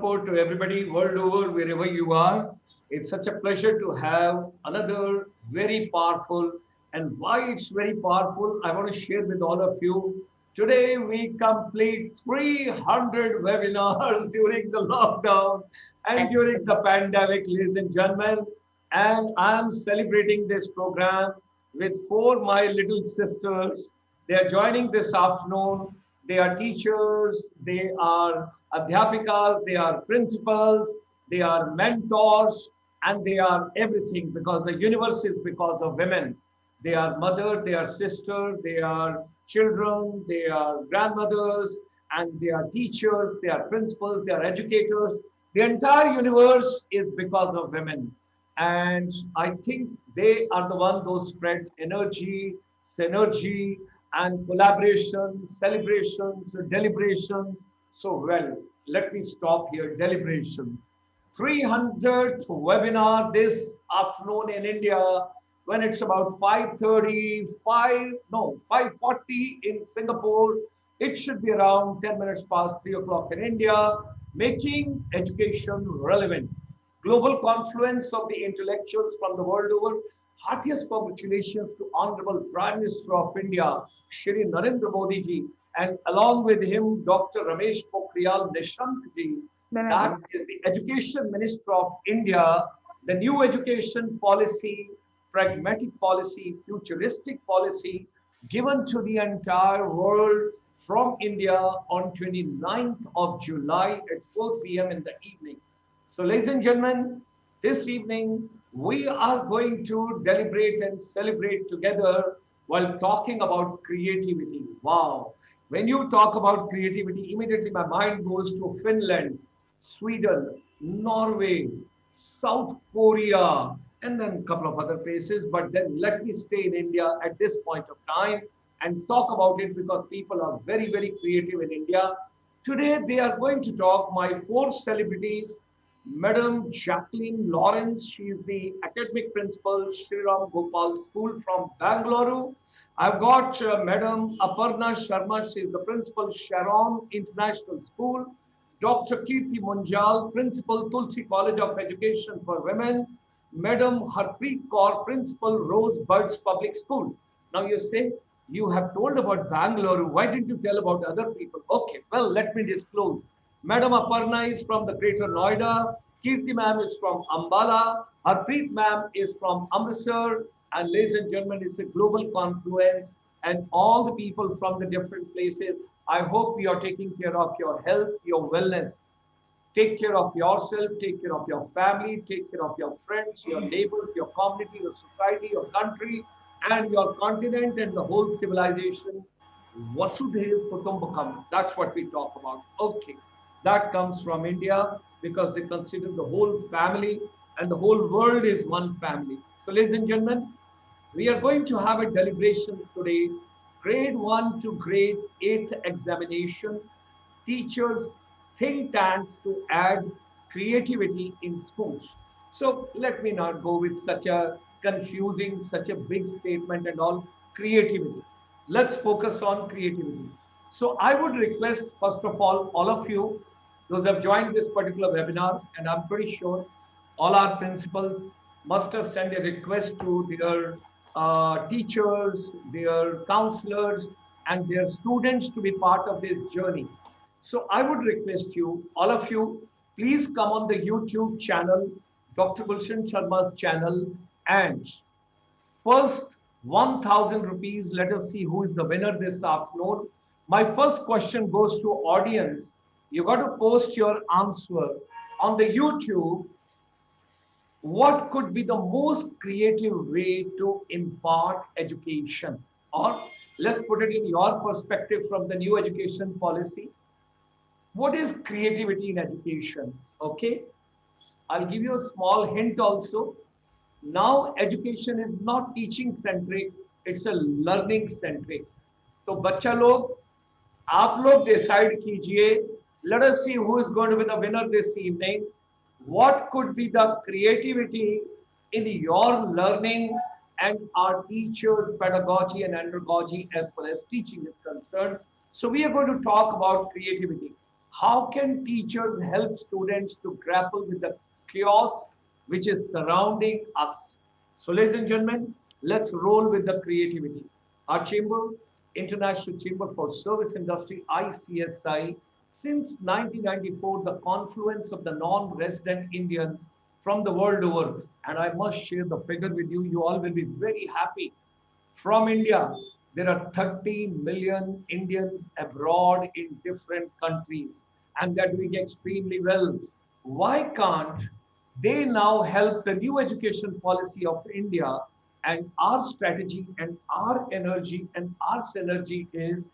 support to everybody world over, wherever you are. It's such a pleasure to have another very powerful. And why it's very powerful, I want to share with all of you. Today, we complete 300 webinars during the lockdown and during the pandemic, ladies and gentlemen. And I'm celebrating this program with four my little sisters. They are joining this afternoon. They are teachers, they are adhyapikas, they are principals, they are mentors, and they are everything because the universe is because of women. They are mother, they are sister, they are children, they are grandmothers, and they are teachers, they are principals, they are educators. The entire universe is because of women. And I think they are the one those spread energy, synergy, and collaboration, celebrations, deliberations. So well, let me stop here. Deliberations. 300th webinar this afternoon in India when it's about 5:30, 5:40 in Singapore. It should be around 10 minutes past 3 o'clock in India, making education relevant. Global confluence of the intellectuals from the world over. Heartiest congratulations to Honorable Prime Minister of India, Shri Narendra Modi ji, and along with him, Dr. Ramesh Pokhriyal Nishank ji. That is the Education Minister of India. The new education policy, pragmatic policy, futuristic policy given to the entire world from India on 29th of July at 4 p.m. in the evening. So, ladies and gentlemen, this evening we are going to deliberate and celebrate together while talking about creativity. Wow. When you talk about creativity, immediately my mind goes to Finland, Sweden, Norway, South Korea, and then a couple of other places. But then let me stay in India at this point of time and talk about it because people are very, very creative in India. Today, they are going to talk my four celebrities. Madam Jacqueline Lawrence, she is the academic principal, Shri Gopal School from Bengaluru. I've got Madam Aparna Sharma, she is the principal, Sheoran International School. Dr. Kirti Munjal, Principal-Tulsi College of Education for Women. Madam Harpreet Kaur, Principal, Rosebuds Public School. Now you say, you have told about Bengaluru, why didn't you tell about other people? Okay, well, let me disclose. Madam Aparna is from the greater Noida. Kirti ma'am is from Ambala. Harpreet ma'am is from Amritsar. And ladies and gentlemen, it's a global confluence. And all the people from the different places, I hope you are taking care of your health, your wellness. Take care of yourself, take care of your family, take care of your friends, your neighbors, your community, your society, your country, and your continent and the whole civilization. Vasudhaiv Kutumbakam. That's what we talk about. Okay. That comes from India because they consider the whole family and the whole world is one family. So, ladies and gentlemen, we are going to have a deliberation today, grade 1 to grade 8 examination, teachers, think tanks to add creativity in schools. So, let me not go with such a confusing, such a big statement and all, creativity. Let's focus on creativity. So, I would request, first of all of you, those who have joined this particular webinar, and I'm pretty sure all our principals must have sent a request to their teachers, their counselors, and their students to be part of this journey. So I would request you, all of you, please come on the YouTube channel, Dr. Gulshan Sharma's channel, and first 1,000 rupees, let us see who is the winner this afternoon. My first question goes to audience. You got to post your answer on the YouTube. What could be the most creative way to impart education? Or let's put it in your perspective from the new education policy. What is creativity in education? Okay. I'll give you a small hint also. Now education is not teaching centric, it's a learning centric. So बच्चा लोग, आप लोग decide कीजिए. Let us see who is going to be the winner this evening. What could be the creativity in your learning and our teachers' pedagogy and andragogy as far as teaching is concerned? So we are going to talk about creativity. How can teachers help students to grapple with the chaos which is surrounding us? So, ladies and gentlemen, let's roll with the creativity. Our chamber, International Chamber for Service Industry, ICSI, since 1994, the confluence of the non-resident Indians from the world over, and I must share the figure with you, you all will be very happy. From India, there are 30 million Indians abroad in different countries, and they're doing extremely well. Why can't they now help the new education policy of India? And our strategy and our energy and our synergy is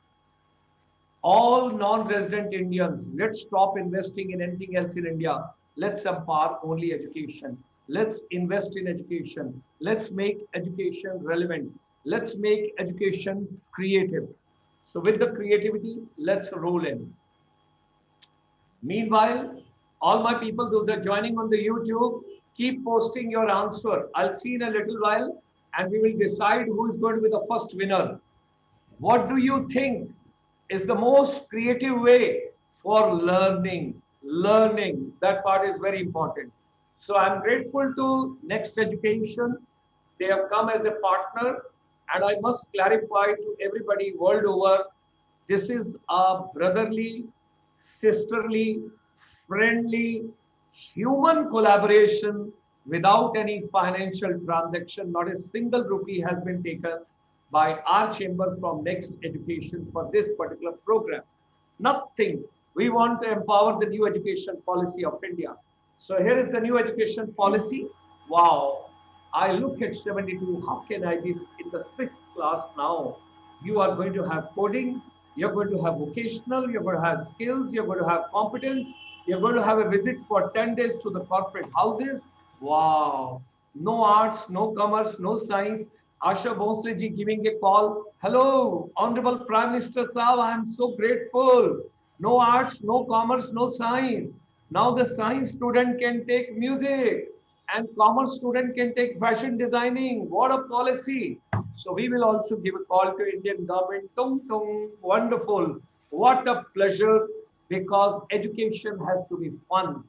all non-resident Indians, let's stop investing in anything else in India. Let's empower only education. Let's invest in education. Let's make education relevant. Let's make education creative. So with the creativity, let's roll in. Meanwhile, all my people, those are joining on the YouTube, keep posting your answer. I'll see in a little while and we will decide who is going to be the first winner. What do you think is the most creative way for learning? Learning, that part is very important. So I'm grateful to Next Education. They have come as a partner, and I must clarify to everybody world over, this is a brotherly, sisterly, friendly, human collaboration without any financial transaction. Not a single rupee has been taken by our chamber from Next Education for this particular program. Nothing. We want to empower the new education policy of India. So here is the new education policy. Wow. I look at 72. How can I be in the 6th class now? You are going to have coding. You're going to have vocational. You're going to have skills. You're going to have competence. You're going to have a visit for 10 days to the corporate houses. Wow. No arts, no commerce, no science. Asha Bhonsle ji giving a call. Hello, Honorable Prime Minister Saab, I am so grateful. No arts, no commerce, no science. Now the science student can take music and commerce student can take fashion designing. What a policy. So we will also give a call to Indian government. Tung tung, wonderful. What a pleasure, because education has to be fun.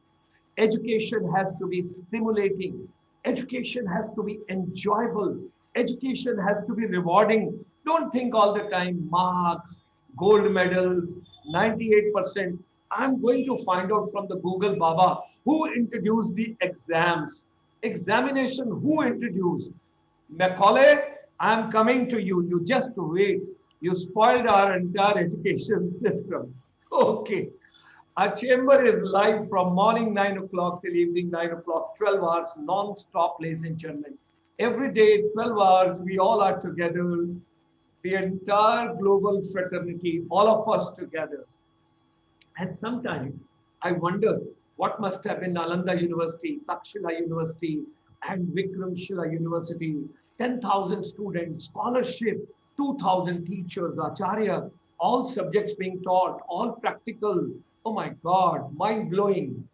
Education has to be stimulating. Education has to be enjoyable. Education has to be rewarding. Don't think all the time marks, gold medals, 98%. I'm going to find out from the Google Baba who introduced the exams. Examination, who introduced? Macaulay, I'm coming to you. You just wait. You spoiled our entire education system. Okay. Our chamber is live from morning 9 o'clock till evening 9 o'clock, 12 hours non-stop, ladies and gentlemen. Every day, 12 hours, we all are together, the entire global fraternity, all of us together. And sometimes I wonder what must have been Nalanda University, Takshila University, and Vikramshila University, 10,000 students, scholarship, 2,000 teachers, Acharya, all subjects being taught, all practical. Oh my God, mind blowing.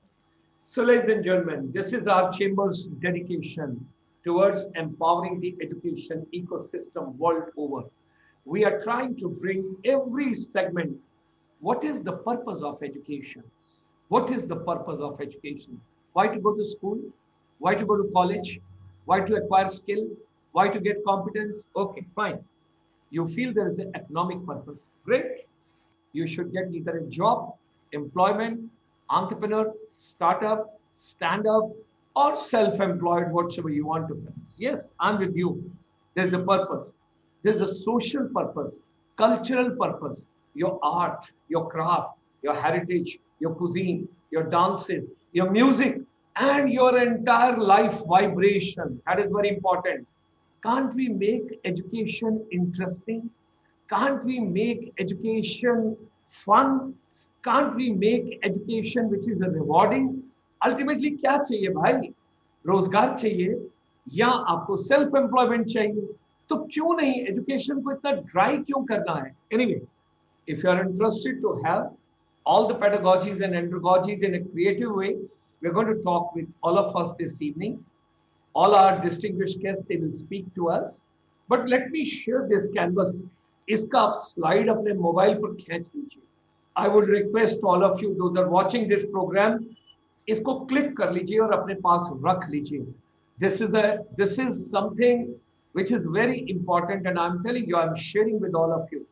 So, ladies and gentlemen, this is our chamber's dedication towards empowering the education ecosystem world over. We are trying to bring every segment. What is the purpose of education? What is the purpose of education? Why to go to school? Why to go to college? Why to acquire skill? Why to get competence? Okay, fine. You feel there is an economic purpose. Great. You should get either a job, employment, entrepreneur, startup, stand up, or self employed, whatever you want to be. Yes, I'm with you. There's a purpose. There's a social purpose, cultural purpose, your art, your craft, your heritage, your cuisine, your dances, your music, and your entire life vibration. That is very important. Can't we make education interesting? Can't we make education fun? Can't we make education which is rewarding? Ultimately क्या चाहिए भाई? रोजगार चाहिए या आपको self employment चाहिए? तो क्यों नहीं एजुकेशन को इतना ड्राई क्यों करना है? Anyway, if you are interested to have all the pedagogies and andragogies in a creative way, we're going to talk with all of us this evening. All our distinguished guests, they will speak to us. But let me share this canvas. इसका आप slide अपने mobile पर खींच लीजिए. I would request all of you, those are watching this program, इसको click कर लीजिए और अपने पास रख लीजिए. This is something which is very important, and I'm telling you, I'm sharing with all of you.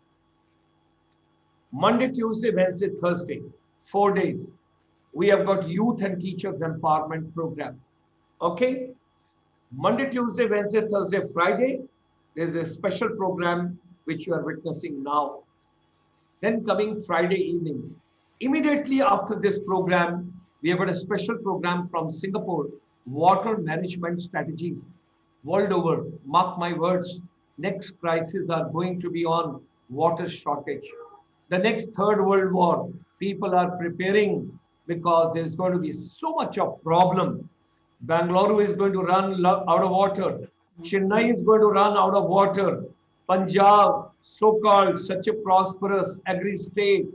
Monday, Tuesday, Wednesday, Thursday, 4 days. We have got youth and teachers empowerment program. Okay? Monday, Tuesday, Wednesday, Thursday, Friday, there's a special program which you are witnessing now. Then coming Friday evening, immediately after this program, we have got a special program from Singapore, water management strategies. World over, mark my words, next crisis are going to be on water shortage. The next third world war, people are preparing because there's going to be so much of problem. Bengaluru is going to run out of water. Chennai is going to run out of water. Punjab, so-called such a prosperous agri-state,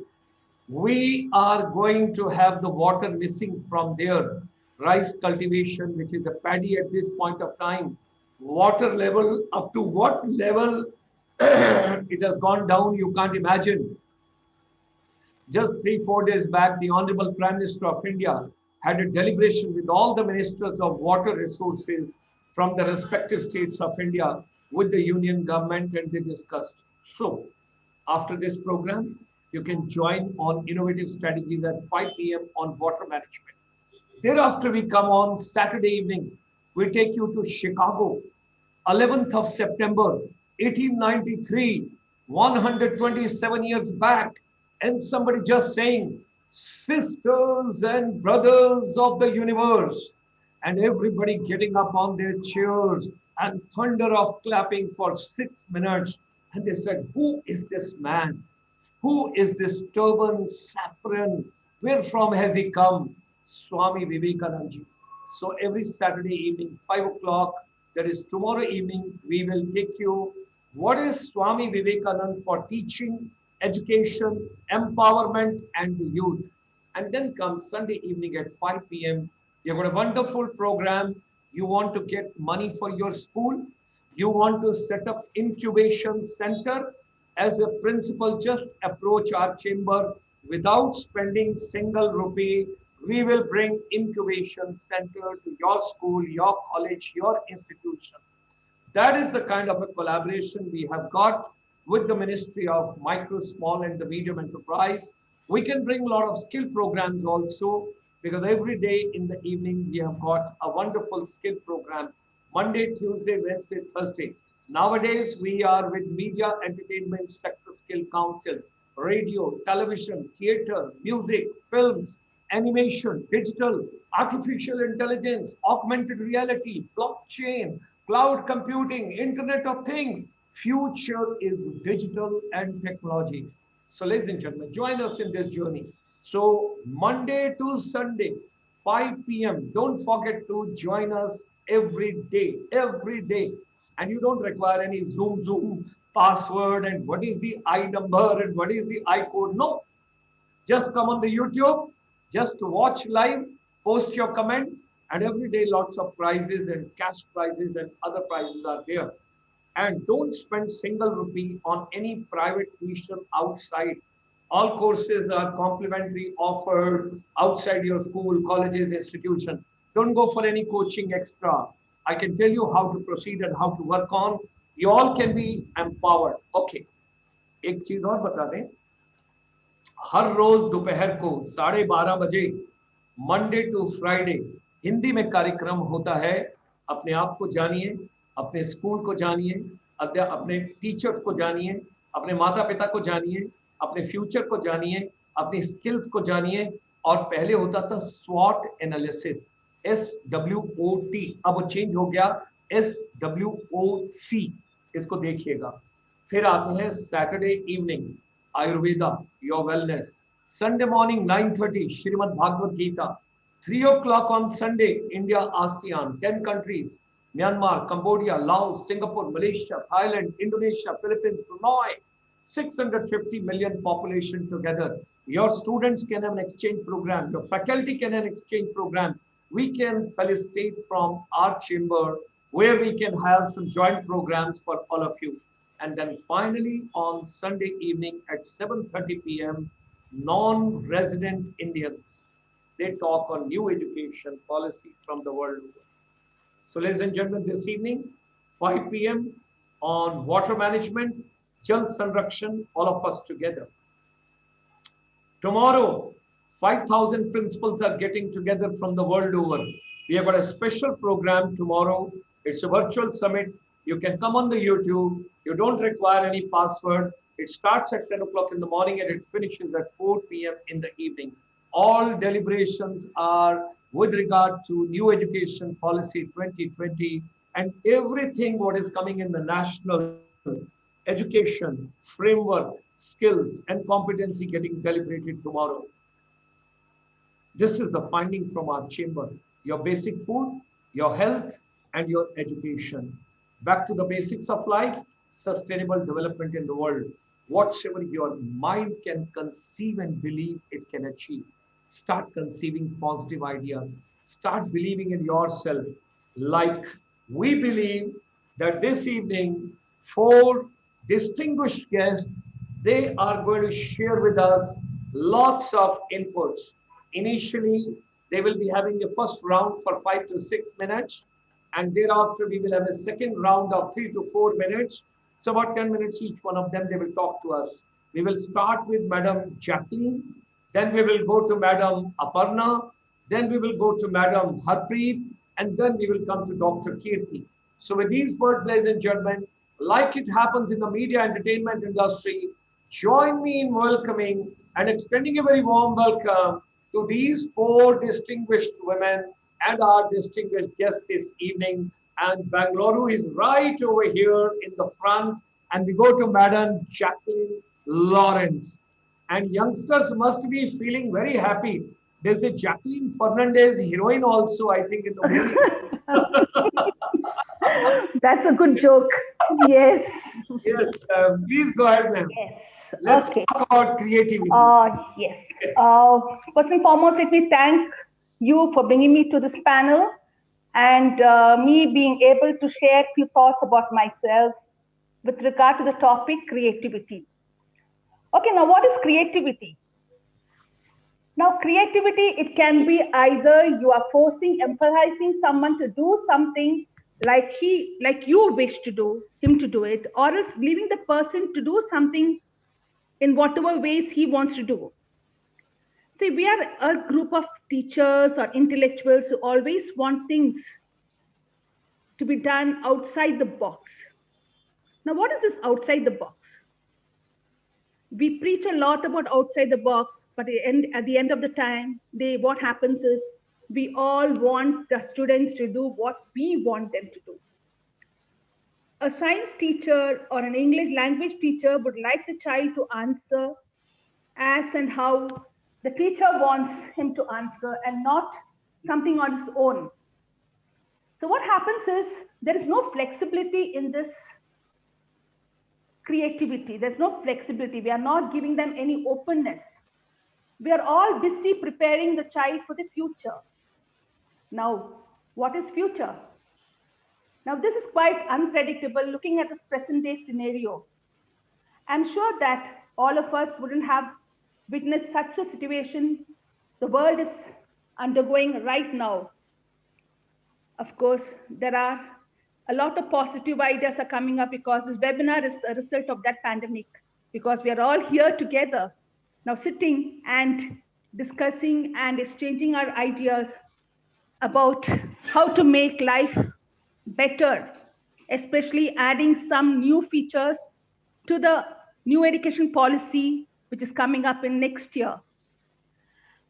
we are going to have the water missing from their rice cultivation, which is a paddy at this point of time. Water level, up to what level it has gone down, you can't imagine. Just 3-4 days back, the Honorable Prime Minister of India had a deliberation with all the ministers of water resources from the respective states of India with the union government, and they discussed. So, after this program, you can join on innovative strategies at 5 p.m. on water management. Thereafter, we come on Saturday evening. We take you to Chicago, 11th of September, 1893, 127 years back. And somebody just saying, sisters and brothers of the universe, and everybody getting up on their chairs and thunder of clapping for 6 minutes. And they said, who is this man? Who is this turban, saffron? Where from has he come? Swami Vivekananda ji. So every Saturday evening, 5 o'clock, that is tomorrow evening, we will take you. What is Swami Vivekananda for teaching, education, empowerment, and the youth? And then comes Sunday evening at 5 p.m. You've got a wonderful program. You want to get money for your school. You want to set up incubation center. As a principal, just approach our chamber without spending single rupee. We will bring incubation center to your school, your college, your institution. That is the kind of a collaboration we have got with the Ministry of Micro, Small and the Medium Enterprise. We can bring a lot of skill programs also, because every day in the evening we have got a wonderful skill program. Monday, Tuesday, Wednesday, Thursday. Nowadays we are with Media Entertainment Sector Skill Council, radio, television, theater, music, films, animation, digital, artificial intelligence, augmented reality, blockchain, cloud computing, Internet of Things. Future is digital and technology. So ladies and gentlemen, join us in this journey. So Monday to Sunday, 5 p.m. Don't forget to join us every day, every day. And you don't require any Zoom password and what is the I number and what is the I code. No, just come on the YouTube, just watch live, post your comment, and every day lots of prizes and cash prizes and other prizes are there. And don't spend single rupee on any private tuition outside. All courses are complimentary offered outside your school, colleges, institution. Don't go for any coaching extra. I can tell you how to proceed and how to work on. You all can be empowered. Okay. एक चीज और बता दें, हर रोज दोपहर को 12:30 Monday to Friday Hindi में कार्यक्रम होता है. अपने आप को जानिए, अपने स्कूल को जानिए, अपने टीचर्स को जानिए, अपने माता पिता को जानिए, अपने फ्यूचर को जानिए, अपनी स्किल्स को जानिए. और पहले होता था स्वॉट एनालिसिस, SWOT, अब वो चेंज हो गया SWOC. इसको देखिएगा. फिर आते हैं Saturday evening Ayurveda, your wellness. Sunday morning 9:30 Shrimad Bhagavad Gita. 3 o'clock on Sunday, India ASEAN 10 countries, Myanmar, Cambodia, Laos, Singapore, Malaysia, Thailand, Indonesia, Philippines, Brunei, 650 million population together. Your students can have an exchange program. Your faculty can have an exchange program. We can felicitate from our chamber where we can have some joint programs for all of you. And then finally on Sunday evening at 7:30 p.m., non-resident Indians. They talk on new education policy from the world over. So, ladies and gentlemen, this evening, 5 p.m. on water management, Jal Sanrakshan, all of us together. Tomorrow, 5,000 principals are getting together from the world over. We have got a special program tomorrow. It's a virtual summit. You can come on the YouTube. You don't require any password. It starts at 10 o'clock in the morning and it finishes at 4 p.m. in the evening. All deliberations are with regard to new education policy 2020 and everything what is coming in the national education framework, skills, and competency getting deliberated tomorrow. This is the finding from our chamber. Your basic food, your health, and your education. Back to the basics of life, sustainable development in the world. Whatever your mind can conceive and believe, it can achieve. Start conceiving positive ideas. Start believing in yourself. Like we believe that this evening, four distinguished guests, they are going to share with us lots of inputs. Initially, they will be having a first round for 5 to 6 minutes, and thereafter we will have a second round of 3 to 4 minutes. So about 10 minutes each one of them, they will talk to us. We will start with Madam Jacqueline, then we will go to Madam Aparna, then we will go to Madam Harpreet, and then we will come to Dr. Kirti. So with these words, ladies and gentlemen, like it happens in the media entertainment industry, join me in welcoming and extending a very warm welcome to these four distinguished women and our distinguished guests this evening. And Bengaluru is right over here in the front. And we go to Madam Jacqueline Lawrence. And youngsters must be feeling very happy. There's a Jacqueline Fernandez heroine also, I think, in the movie. That's a good joke. Yes. Yes, please go ahead, ma'am. Yes. Let's Okay. talk about creativity. Yes. First and foremost, let me thank you for bringing me to this panel and me being able to share a few thoughts about myself with regard to the topic creativity. Okay, now what is creativity? Now, creativity, it can be either you are emphasizing someone to do something like you wish to do, him to do it, or else leaving the person to do something in whatever ways he wants to do. See, we are a group of teachers or intellectuals who always want things to be done outside the box. Now, what is this outside the box? We preach a lot about outside the box, but at the end of the time, what happens is we all want the students to do what we want them to do. A science teacher or an English language teacher would like the child to answer as and how the teacher wants him to answer and not something on his own. So what happens is there is no flexibility in this creativity. There's no flexibility. We are not giving them any openness. We are all busy preparing the child for the future. Now, what is future? Now, this is quite unpredictable looking at this present day scenario. I'm sure that all of us wouldn't have witnessed such a situation the world is undergoing right now. Of course, there are a lot of positive ideas are coming up because this webinar is a result of that pandemic, because we are all here together now sitting and discussing and exchanging our ideas about how to make life better, especially adding some new features to the new education policy, which is coming up in next year.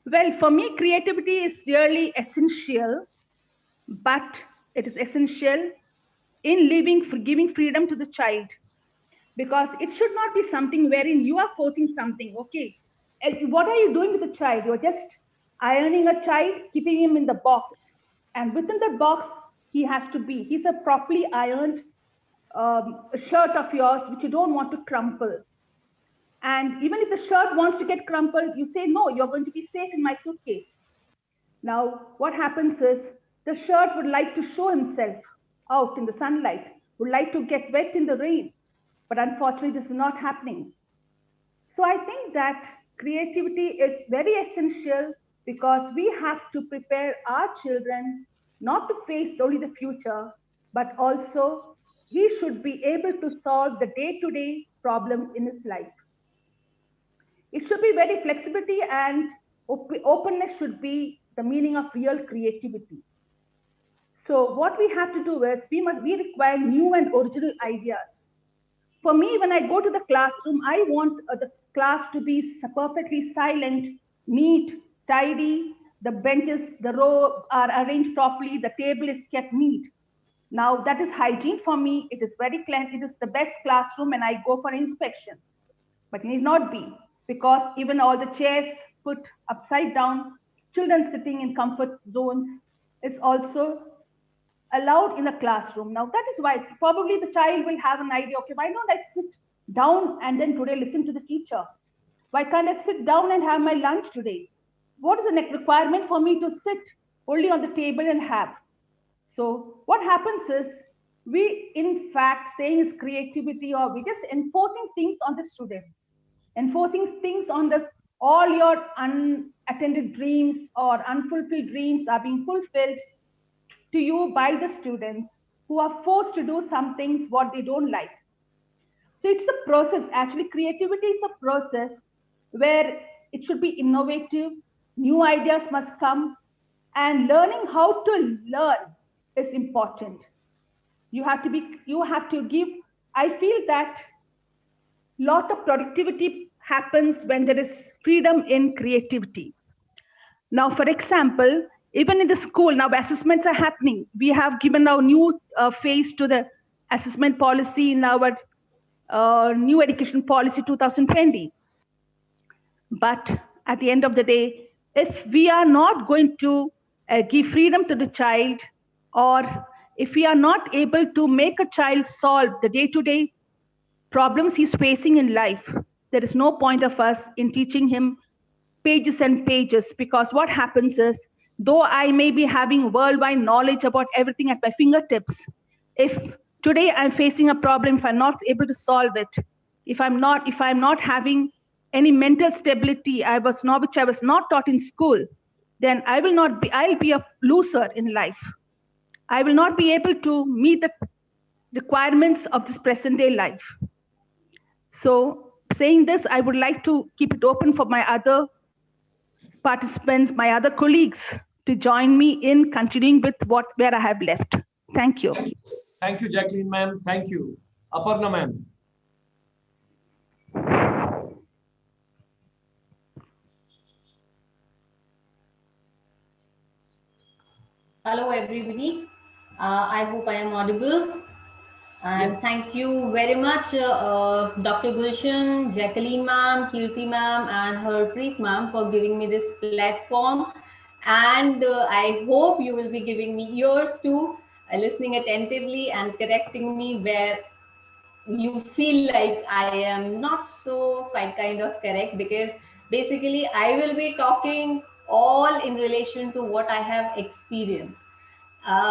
Well, for me, creativity is really essential, but it is essential in giving freedom to the child, because it should not be something wherein you are forcing something. Okay, and what are you doing with the child? You're just ironing a child, keeping him in the box, and within the box he has to be. He's a properly ironed shirt of yours which you don't want to crumple. And even if the shirt wants to get crumpled, you say, no, you're going to be safe in my suitcase. Now, what happens is the shirt would like to show himself out in the sunlight, would like to get wet in the rain. But unfortunately, this is not happening. So I think that creativity is very essential because we have to prepare our children not to face only the future, but also he should be able to solve the day-to-day problems in his life. It should be very flexibility and openness should be the meaning of real creativity. So what we have to do is we require new and original ideas. For me, when I go to the classroom, I want the class to be perfectly silent, neat, tidy. The benches, the row are arranged properly. The table is kept neat. Now that is hygiene for me. It is very clean. It is the best classroom and I go for inspection. But need not be, because even all the chairs put upside down, children sitting in comfort zones is also allowed in a classroom. Now that is why probably the child will have an idea, okay, why don't I sit down and then today listen to the teacher? Why can't I sit down and have my lunch today? What is the next requirement for me to sit only on the table and have? So what happens is we in fact saying is creativity, or we just enforcing things on the students, enforcing things on the all your unattended dreams or unfulfilled dreams are being fulfilled to you by the students who are forced to do some things what they don't like. So it's a process. Actually, creativity is a process where it should be innovative, new ideas must come, and learning how to learn is important. You have to give, I feel that lot of productivity happens when there is freedom in creativity. Now, for example, even in the school, now assessments are happening. We have given our new phase to the assessment policy in our new education policy 2020. But at the end of the day, if we are not going to give freedom to the child, or if we are not able to make a child solve the day-to-day problems he's facing in life, there is no point of us in teaching him pages and pages, because what happens is, though I may be having worldwide knowledge about everything at my fingertips, if today I'm facing a problem, if I'm not able to solve it, if I'm not having any mental stability which I was not taught in school, then I'll be a loser in life. I will not be able to meet the requirements of this present day life. So saying this, I would like to keep it open for my other participants, my other colleagues, to join me in continuing with where I have left. Thank you. Thank you, Jacqueline ma'am. Thank you. Aparna ma'am. Hello, everybody. I hope I am audible. And yes, thank you very much, Dr. Gulshan, Jacqueline ma'am, Kirti ma'am, and Harpreet ma'am for giving me this platform. And I hope you will be giving me ears too, listening attentively and correcting me where you feel like I am not so kind of correct, because basically I will be talking all in relation to what I have experienced.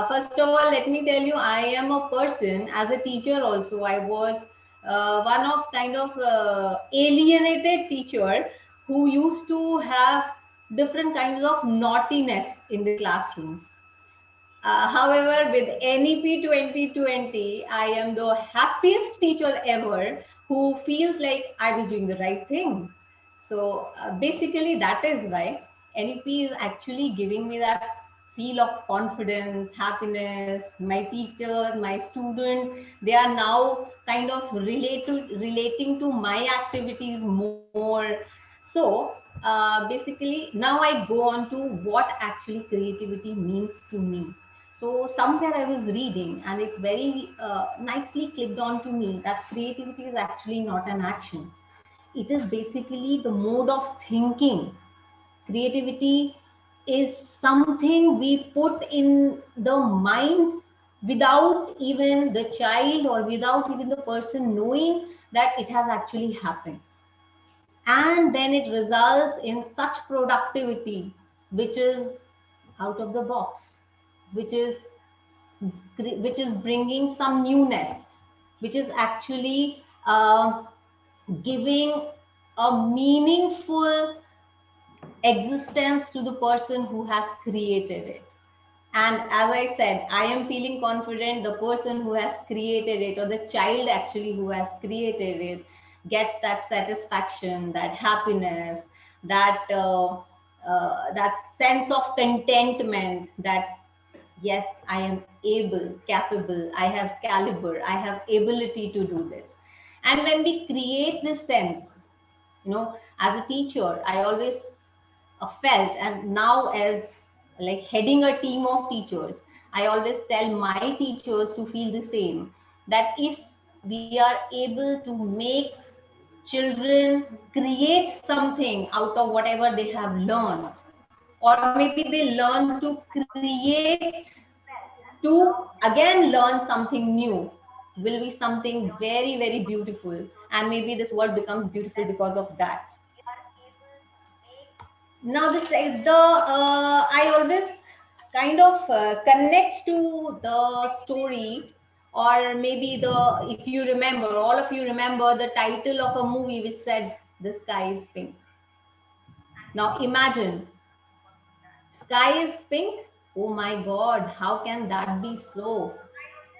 First of all, let me tell you, I am a person, as a teacher also, I was one of alienated teacher who used to have different kinds of naughtiness in the classrooms. However, with NEP 2020, I am the happiest teacher ever who feels like I was doing the right thing. So basically, that is why NEP is actually giving me that feel of confidence, happiness. My teachers, my students, they are now kind of relating to my activities more. So basically, now I go on to what actually creativity means to me. So somewhere I was reading and it very nicely clicked on to me that creativity is actually not an action. It is basically the mode of thinking. Creativity is something we put in the minds without even the child or without even the person knowing that it has actually happened. And then it results in such productivity, which is out of the box, which is bringing some newness, which is actually giving a meaningful existence to the person who has created it. And as I said, I am feeling confident the person who has created it, or the child actually who has created it, gets that satisfaction, that happiness, that sense of contentment, that yes, I am able, capable, I have caliber, I have ability to do this. And when we create this sense, as a teacher, I always felt, and now as like heading a team of teachers, I always tell my teachers to feel the same, that if we are able to make children create something out of whatever they have learned, or maybe they learn to create to again learn something new, will be something very, very beautiful. And maybe this world becomes beautiful because of that. Now this the I always kind of connect to the story, or maybe the, if you remember, all of you remember the title of a movie which said the sky is pink. Now imagine, sky is pink. Oh my god, how can that be so?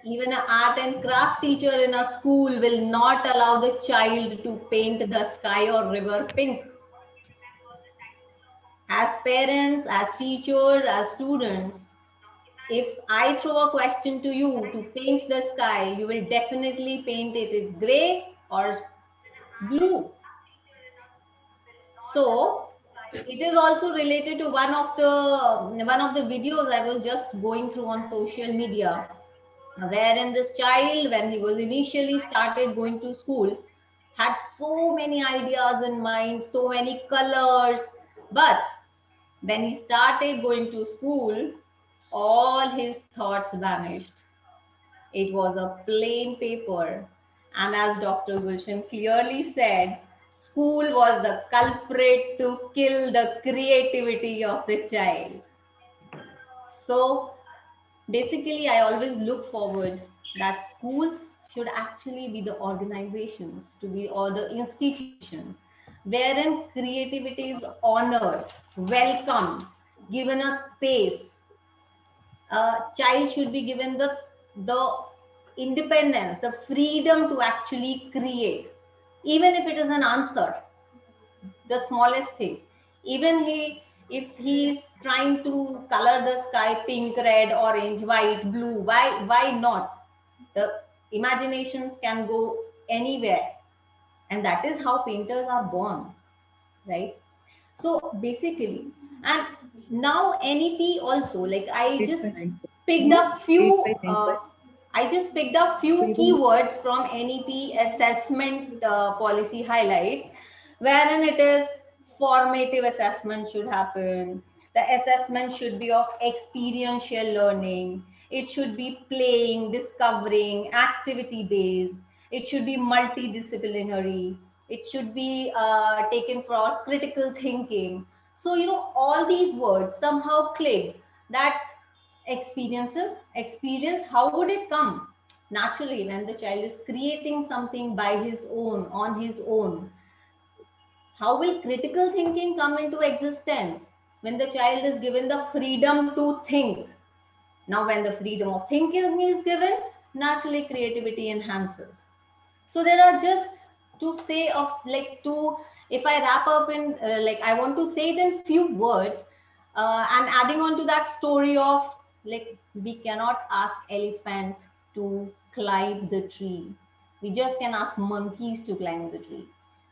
Even an art and craft teacher in a school will not allow the child to paint the sky or river pink. As parents, as teachers, as students, if I throw a question to you to paint the sky, you will definitely paint it in gray or blue. So it is also related to one of the videos I was just going through on social media, wherein this child, when he was initially started going to school, had so many ideas in mind, so many colors, but when he started going to school, all his thoughts vanished. It was a plain paper. And as Dr. Gulshan clearly said, school was the culprit to kill the creativity of the child. So basically, I always look forward that schools should actually be the organizations, to be or the institutions wherein creativity is honored, welcomed, given a space. A child should be given the independence, the freedom to actually create, even if it is an answer, the smallest thing. Even if he's trying to color the sky pink, red, orange, white, blue, why not? The imaginations can go anywhere, and that is how painters are born, right? So basically, and now NEP also, like picked a few I just picked a few keywords from NEP assessment policy highlights, wherein it is formative assessment should happen. The assessment should be of experiential learning. It should be playing, discovering, activity based. It should be multidisciplinary. It should be taken for critical thinking. So, all these words somehow click that experience, how would it come? Naturally, when the child is creating something by his own, on his own, how will critical thinking come into existence? When the child is given the freedom to think. Now, when the freedom of thinking is given, naturally creativity enhances. So there are just to say of like to, if I wrap up in like I want to say it in few words, and adding on to that story of like we cannot ask elephant to climb the tree. We just can ask monkeys to climb the tree.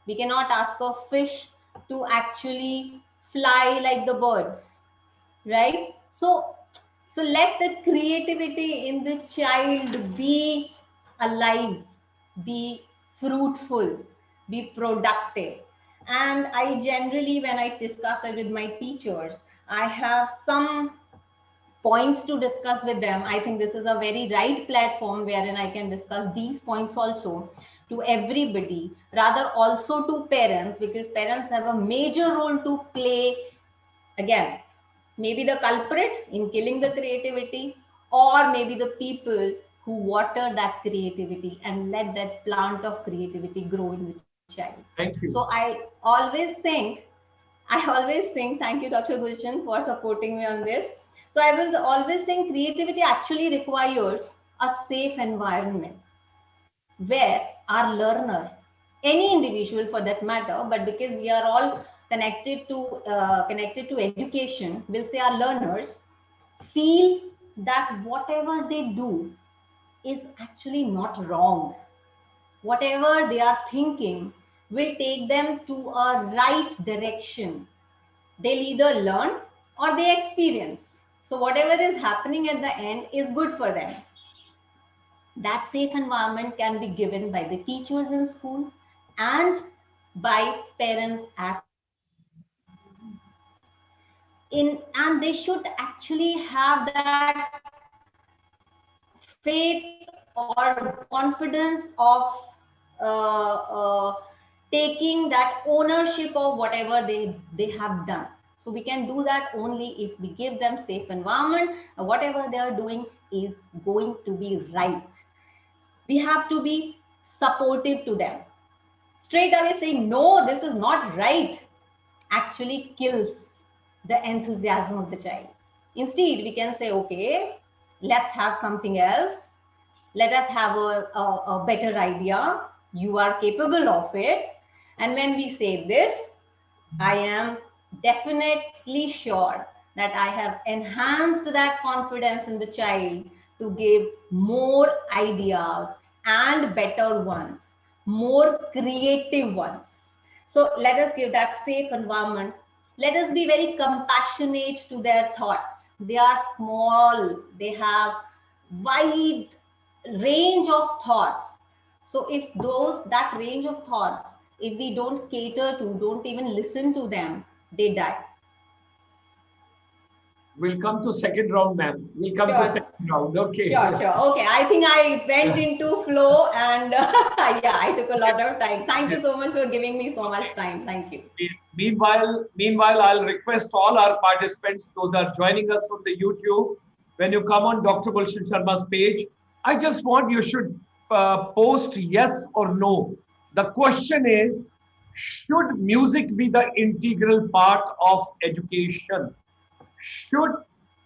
We cannot ask a fish to actually fly like the birds, right? So let the creativity in the child be alive, be fruitful, be productive. And I generally, when I discuss it with my teachers, I have some points to discuss with them. I think this is a very right platform wherein I can discuss these points also to everybody, rather also to parents, because parents have a major role to play. Again, maybe the culprit in killing the creativity, or maybe the people who water that creativity and let that plant of creativity grow in the child. child. Thank you. So I always think, thank you, Dr. Gulshan, for supporting me on this. So I was always think creativity actually requires a safe environment where our learner, any individual for that matter, but because we are all connected to education, we'll say our learners feel that whatever they do is actually not wrong. Whatever they are thinking will take them to a right direction. They'll either learn or they experience. So whatever is happening at the end is good for them. That safe environment can be given by the teachers in school and by parents at home. And they should actually have that faith or confidence of taking that ownership of whatever they have done. So we can do that only if we give them safe environment. Whatever they are doing is going to be right. We have to be supportive to them. Straight away saying, no, this is not right, actually kills the enthusiasm of the child. Instead, we can say, okay, let's have something else. Let us have a better idea. You are capable of it. And when we say this, I am definitely sure that I have enhanced that confidence in the child to give more ideas and better ones, more creative ones. So let us give that safe environment. Let us be very compassionate to their thoughts. They are small, they have wide range of thoughts. So if that range of thoughts, if we don't cater to, don't even listen to them, they die. We'll come to second round, ma'am. We'll come to Sure. second round. Okay. Sure. Okay. I think I went into flow and yeah, I took a lot of time. Thank you so much for giving me so much time. Thank you. Meanwhile, I'll request all our participants, those are joining us from the YouTube, when you come on Dr. Gulshan Sharma's page, I just want you should post yes or no. The question is, should music be the integral part of education? Should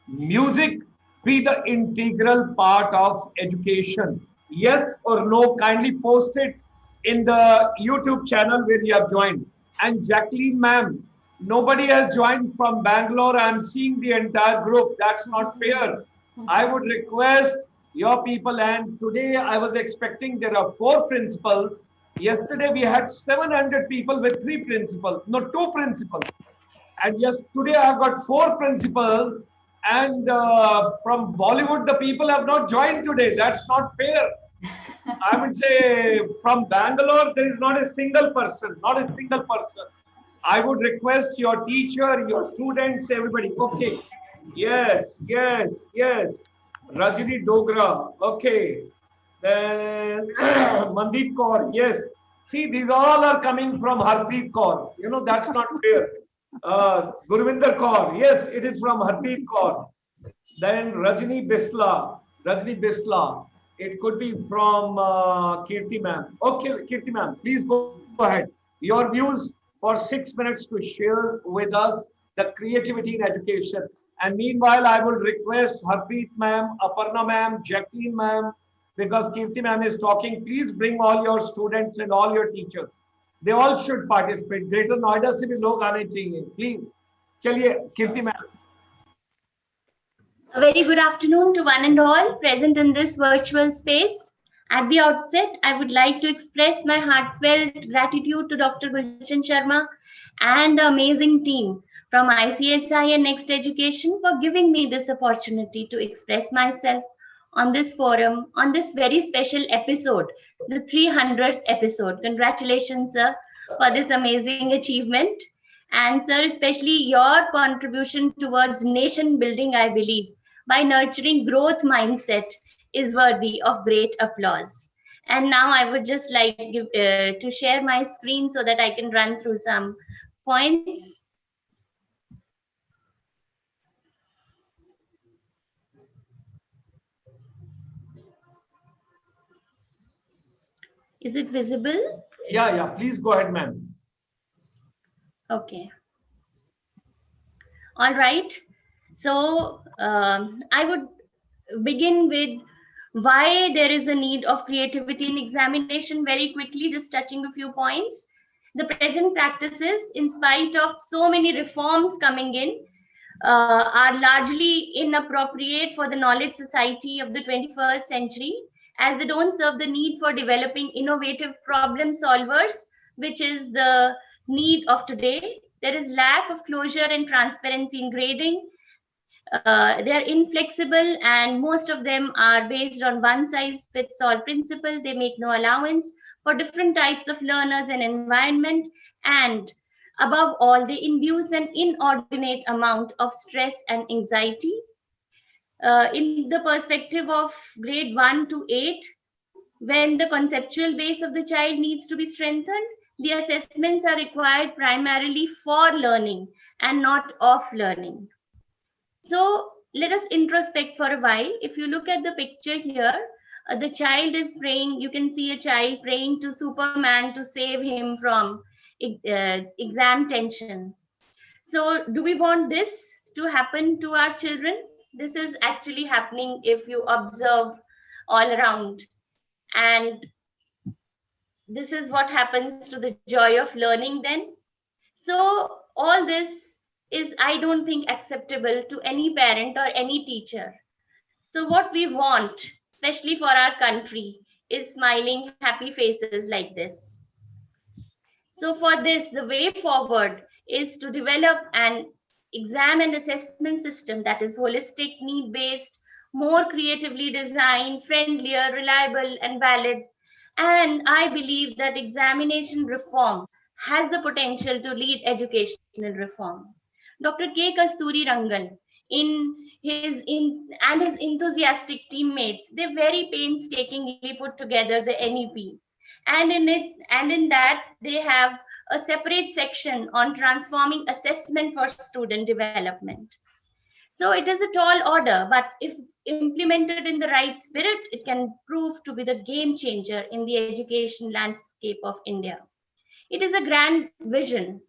music be the integral part of education? Yes or no? Kindly post it in the YouTube channel where you have joined. And Jacqueline, ma'am, nobody has joined from Bangalore. I'm seeing the entire group. That's not fair. I would request your people, and today I was expecting there are 4 principals. Yesterday we had 700 people with 3 principals, no, 2 principals. And yes, today I've got 4 principals, and from Bollywood, the people have not joined today. That's not fair. I would say from Bangalore, there is not a single person, not a single person. I would request your teacher, your students, everybody. Okay. Yes. Rajini Dogra. Okay. Then Mandeep Kaur. Yes. See, these all are coming from Harpreet Kaur. You know, that's not fair. Gurvinder Kaur. Yes, it is from Harpreet Kaur. Then Rajni Bisla. Rajni Bisla. It could be from Kirti ma'am. Okay, Kirti ma'am, please go ahead. Your views for 6 minutes to share with us the creativity in education. And meanwhile, I will request Harpreet ma'am, Aparna ma'am, Jacqueline ma'am, because Kirti ma'am is talking. Please bring all your students and all your teachers. They all should participate. Greater Noida से भी लोग आने चाहिए. Please. चलिए, Kirti ma'am. A very good afternoon to one and all present in this virtual space. At the outset, I would like to express my heartfelt gratitude to Dr. Gulshan Sharma and the amazing team from ICSI and Next Education for giving me this opportunity to express myself on this forum, on this very special episode, the 300th episode. Congratulations, sir, for this amazing achievement. And, sir, especially your contribution towards nation building, I believe, by nurturing growth mindset is worthy of great applause. And now I would just like to share my screen so that I can run through some points. Is it visible? Yeah, please go ahead, ma'am. Okay. All right. So I would begin with why there is a need of creativity in examination very quickly, just touching a few points. The present practices, in spite of so many reforms coming in, are largely inappropriate for the knowledge society of the 21st century, as they don't serve the need for developing innovative problem solvers, which is the need of today. There is lack of closure and transparency in grading. They are inflexible, and most of them are based on one size fits all principle. They make no allowance for different types of learners and environment, and above all, they induce an inordinate amount of stress and anxiety. In the perspective of grade 1 to 8, when the conceptual base of the child needs to be strengthened, the assessments are required primarily for learning and not of learning. So let us introspect for a while. If you look at the picture here, the child is praying. You can see a child praying to Superman to save him from exam tension. So do we want this to happen to our children? This is actually happening if you observe all around. And this is what happens to the joy of learning then. So all this is, I don't think, acceptable to any parent or any teacher. So what we want, especially for our country, is smiling, happy faces like this. So for this, the way forward is to develop an exam and assessment system that is holistic, need-based, more creatively designed, friendlier, reliable, and valid. And I believe that examination reform has the potential to lead educational reform. Dr. K. Kasturi Rangan, and his enthusiastic teammates, they very painstakingly put together the NEP, and in that they have a separate section on transforming assessment for student development. So it is a tall order, but if implemented in the right spirit, it can prove to be the game changer in the education landscape of India. It is a grand vision,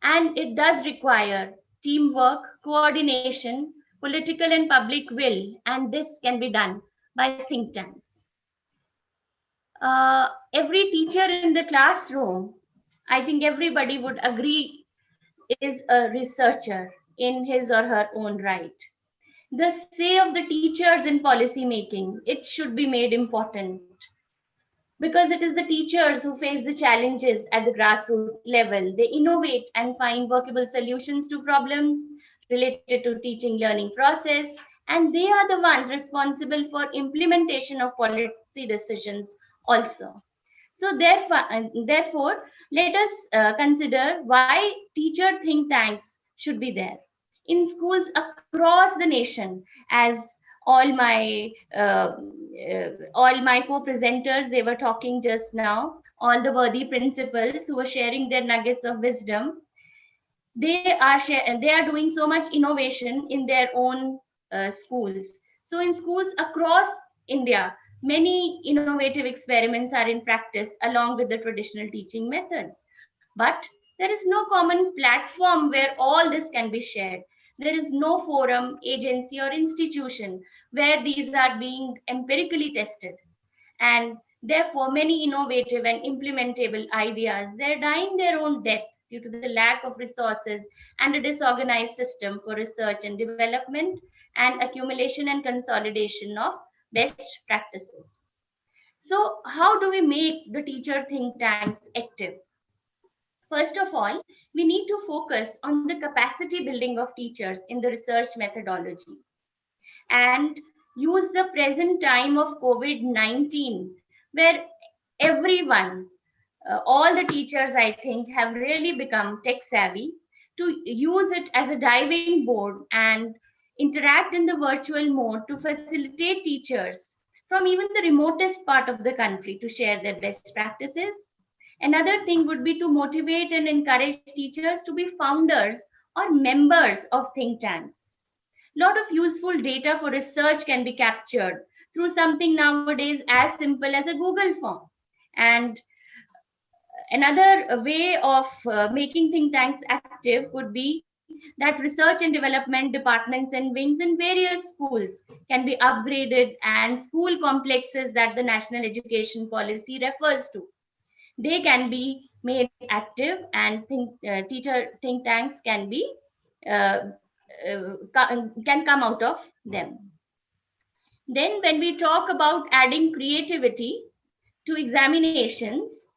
and it does require teamwork, coordination, political and public will, and this can be done by think tanks. Every teacher in the classroom, I think everybody would agree, is a researcher in his or her own right. The say of the teachers in policy making, it should be made important, because it is the teachers who face the challenges at the grassroots level. They innovate and find workable solutions to problems related to teaching learning process, and they are the ones responsible for implementation of policy decisions also. So therefore, let us consider why teacher think tanks should be there in schools across the nation. As all my co-presenters, they were talking just now, all the worthy principals who were sharing their nuggets of wisdom, they are doing so much innovation in their own schools. So in schools across India, many innovative experiments are in practice along with the traditional teaching methods. But there is no common platform where all this can be shared. There is no forum, agency, or institution where these are being empirically tested. And therefore, many innovative and implementable ideas, they're dying their own death due to the lack of resources and a disorganized system for research and development and accumulation and consolidation of best practices. So how do we make the teacher think tanks active? First of all, we need to focus on the capacity building of teachers in the research methodology and use the present time of COVID-19, where everyone, all the teachers, I think, have really become tech savvy, to use it as a diving board and interact in the virtual mode to facilitate teachers from even the remotest part of the country to share their best practices. Another thing would be to motivate and encourage teachers to be founders or members of think tanks. A lot of useful data for research can be captured through something nowadays as simple as a Google form. And Another way of making think tanks active could be that research and development departments and wings in various schools can be upgraded, and school complexes that the national education policy refers to, they can be made active, and teacher think tanks can be uh, can come out of them. Then when we talk about adding creativity to examinations,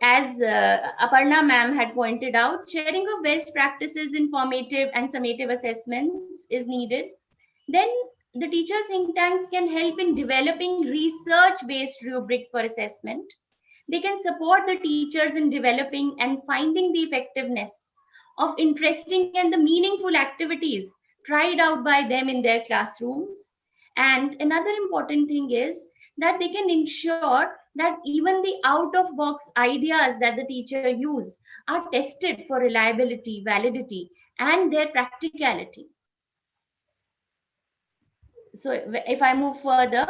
as Aparna ma'am had pointed out, sharing of best practices in formative and summative assessments is needed. Then the teacher think tanks can help in developing research-based rubrics for assessment. They can support the teachers in developing and finding the effectiveness of interesting and the meaningful activities tried out by them in their classrooms. And another important thing is that they can ensure that even the out of box ideas that the teacher use are tested for reliability, validity, and their practicality. So if I move further,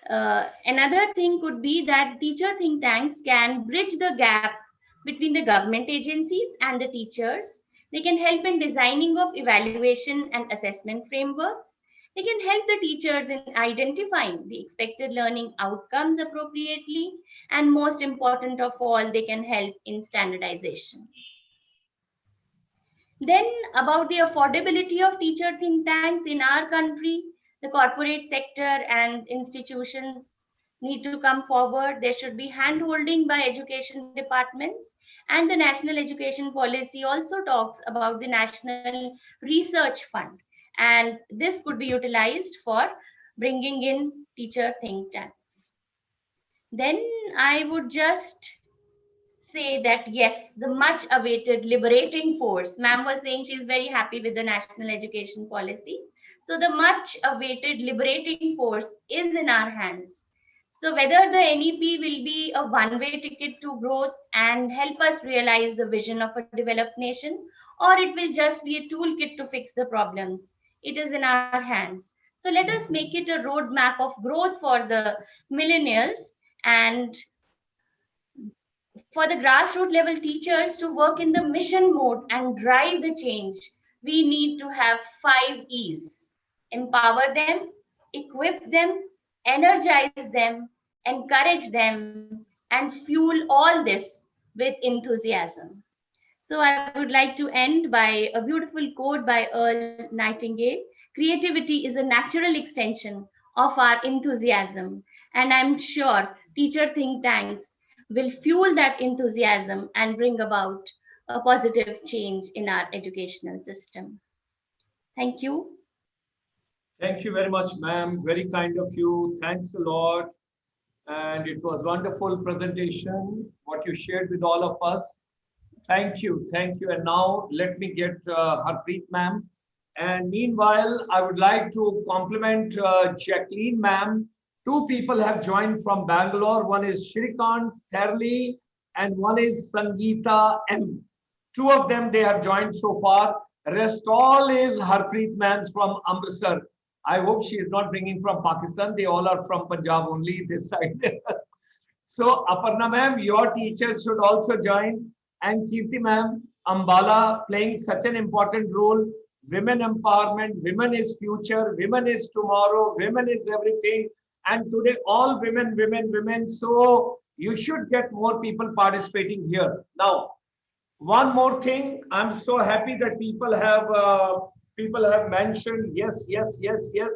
another thing could be that teacher think tanks can bridge the gap between the government agencies and the teachers. They can help in designing of evaluation and assessment frameworks. They can help the teachers in identifying the expected learning outcomes appropriately. And most important of all, they can help in standardization. Then about the affordability of teacher think tanks in our country, the corporate sector and institutions need to come forward. There should be hand-holding by education departments, and the National Education Policy also talks about the National Research Fund, and this could be utilized for bringing in teacher think tanks. Then I would just say that yes, the much awaited liberating force, ma'am was saying she's very happy with the national education policy. So the much awaited liberating force is in our hands. So whether the NEP will be a one-way ticket to growth and help us realize the vision of a developed nation, or it will just be a toolkit to fix the problems, it is in our hands. So let us make it a roadmap of growth for the millennials, and for the grassroots level teachers to work in the mission mode and drive the change, we need to have 5 E's: empower them, equip them, energize them, encourage them, and fuel all this with enthusiasm. So I would like to end by a beautiful quote by Earl Nightingale: creativity is a natural extension of our enthusiasm. And I'm sure teacher think tanks will fuel that enthusiasm and bring about a positive change in our educational system. Thank you. Thank you very much, ma'am. Very kind of you. Thanks a lot. And it was wonderful presentation, what you shared with all of us. Thank you. Thank you. And now let me get Harpreet ma'am. And meanwhile, I would like to compliment Jacqueline ma'am. 2 people have joined from Bangalore. One is Shrikant Therli and one is Sangeeta M. 2 of them, they have joined so far. Rest all is Harpreet ma'am from Amritsar. I hope she is not bringing from Pakistan. They all are from Punjab only, this side. So Aparna ma'am, your teachers should also join. And Kirti ma'am, Ambala, playing such an important role. Women empowerment, women is future, women is tomorrow, women is everything. And today all women, women, women. So you should get more people participating here. Now, one more thing, I'm so happy that people have mentioned yes, yes, yes, yes.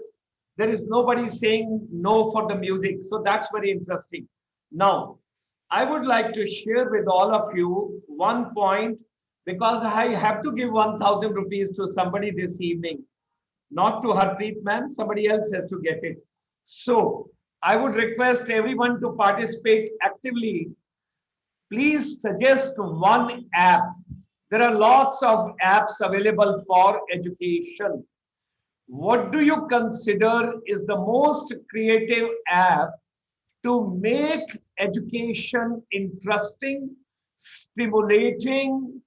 There is nobody saying no for the music. So that's very interesting. Now, I would like to share with all of you one point, because I have to give 1,000 rupees to somebody this evening, not to Harpreet ma'am, somebody else has to get it. So I would request everyone to participate actively. Please suggest one app. There are lots of apps available for education. What do you consider is the most creative app to make education interesting, stimulating,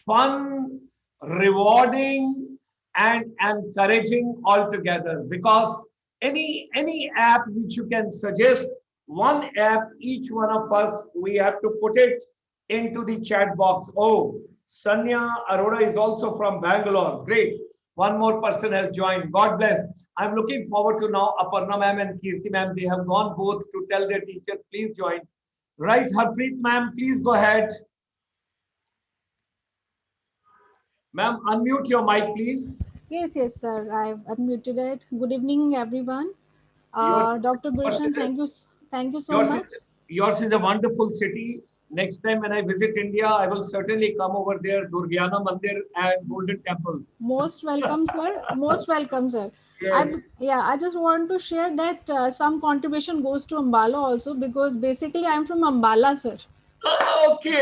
fun, rewarding, and encouraging altogether? Because any app which you can suggest one app, each one of us, we have to put it into the chat box. Oh, Sanya Arora is also from Bangalore. Great. One more person has joined. God bless. I'm looking forward to now Aparna ma'am and Kirti ma'am. They have gone both to tell their teacher, please join. Right, Harpreet ma'am, please go ahead. Ma'am, unmute your mic, please. Yes, yes, sir. I've unmuted it. Good evening, everyone. Yours, Dr. yours, Gulshan, is, thank you so yours, much. is, yours is a wonderful city. Next time when I visit India, I will certainly come over there, Durgyana Mandir and Golden Temple. Most welcome, sir. Most welcome, sir. Yes. I just want to share that some contribution goes to Ambala also because basically I'm from Ambala, sir. Okay.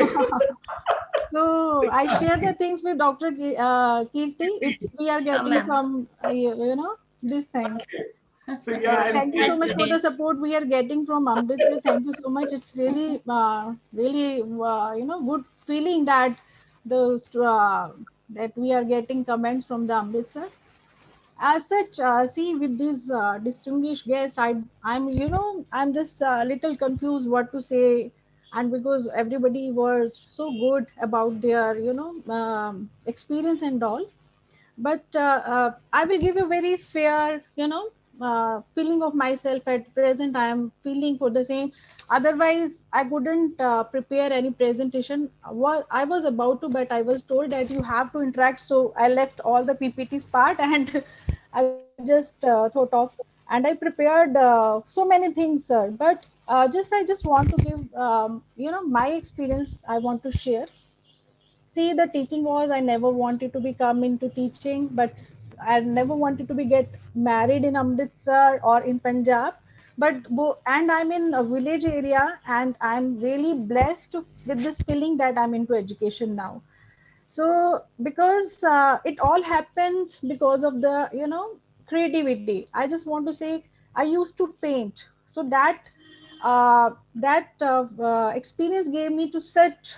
So I share the things with Dr. Kirti if we are Sure, getting ma'am. some, this thing. So you are Yeah, thank you so That's much for encouraging. the great. support we are getting from Amritsar. Thank you so much. It's really, good feeling that those that we are getting comments from the Amritsar. As such, see with these distinguished guests, I'm just a little confused what to say, and because everybody was so good about their, experience and all, but I will give a very fair feeling of myself at present. I am feeling for the same, otherwise I couldn't prepare any presentation. I was about to, but I was told that you have to interact, so I left all the ppts part and I just thought of, and I prepared so many things, sir, but I just want to give my experience I want to share. See, the teaching was, I never wanted to become into teaching, but I never wanted to be get married in Amritsar or in Punjab. And I'm in a village area, and I'm really blessed with this feeling that I'm into education now. So because it all happens because of the creativity. I just want to say I used to paint, so that experience gave me to sit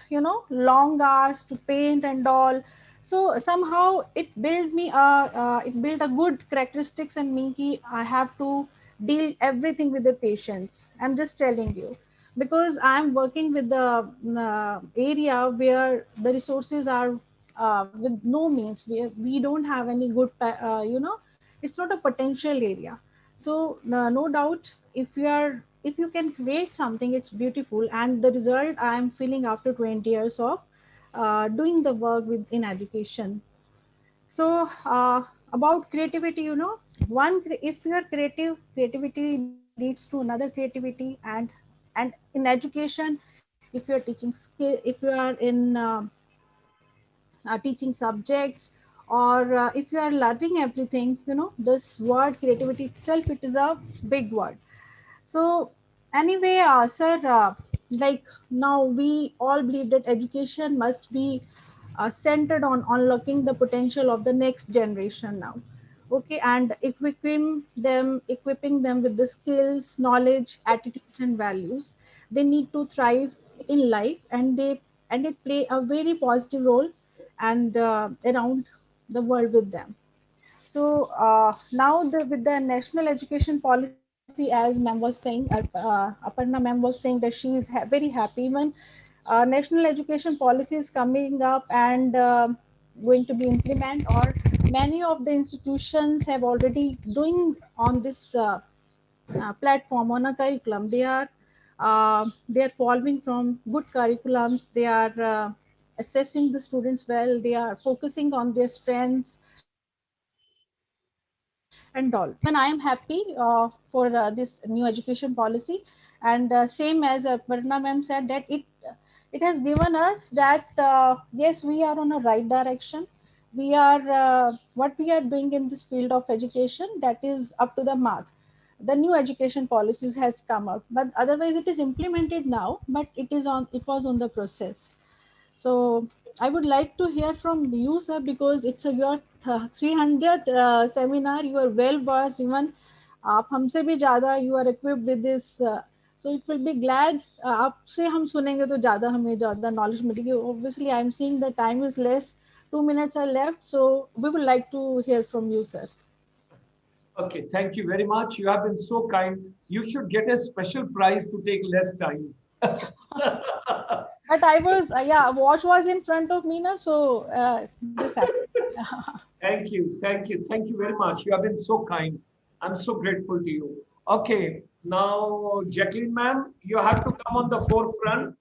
long hours to paint and all. So somehow it built a good characteristics in me ki I have to deal everything with the patience. I'm just telling you, because I'm working with the area where the resources are with no means. We don't have any good it's not a potential area. So no doubt, if you can create something, it's beautiful. And the result I am feeling after 20 years of doing the work with in education. So about creativity, if you are creative, creativity leads to another creativity. And in education, if you are teaching skill, if you are in teaching subjects, or if you are learning everything, this word creativity itself, it is a big word. So anyway, sir, like now we all believe that education must be centered on unlocking the potential of the next generation now. Okay, and equipping them with the skills, knowledge, attitudes, and values they need to thrive in life, and it play a very positive role and around the world with them. So now with the national education policy, as ma'am was saying, Aparna ma'am was saying that she is very happy when national education policy is coming up and going to be implemented, or many of the institutions have already doing on this platform on a curriculum. They are following from good curriculums. They are assessing the students well. They are focusing on their strengths and all. So even I am happy for this new education policy. And same as Aparna ma'am said, that it has given us that yes, we are on a right direction. We are what we are doing in this field of education, that is up to the mark. The new education policies has come up, but otherwise it is implemented now, but it was on the process. So I would like to hear from you, sir, because it's your 300th seminar. You are well versed, even आप हमसे भी ज़्यादा you are equipped with this. So it will be glad आपसे हम सुनेंगे तो ज़्यादा हमें ज़्यादा knowledge मिलेगी. Obviously, I am seeing the time is less. 2 minutes are left, so we would like to hear from you, sir. Okay, thank you very much. You have been so kind. You should get a special prize to take less time. But I was, yeah, watch was in front of me, na, so this happened. Thank you, thank you, thank you very much. You have been so kind. I'm so grateful to you. Okay, now Jacqueline ma'am, you have to come on the forefront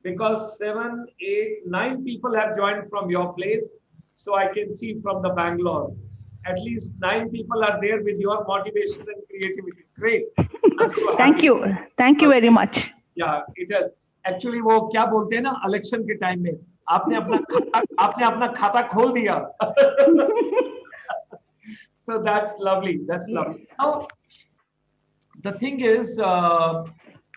because 7, 8, 9 people have joined from your place. So I can see from the Bangalore. At least 9 people are there with your motivation and creativity. Great. I'm so Thank happy. you. Thank you very much. Yeah, it is. Actually, वो क्या बोलते हैं ना election के time में आपने अपना खाता खोल दिया. So that's lovely. That's lovely. Yes. Now, the thing is,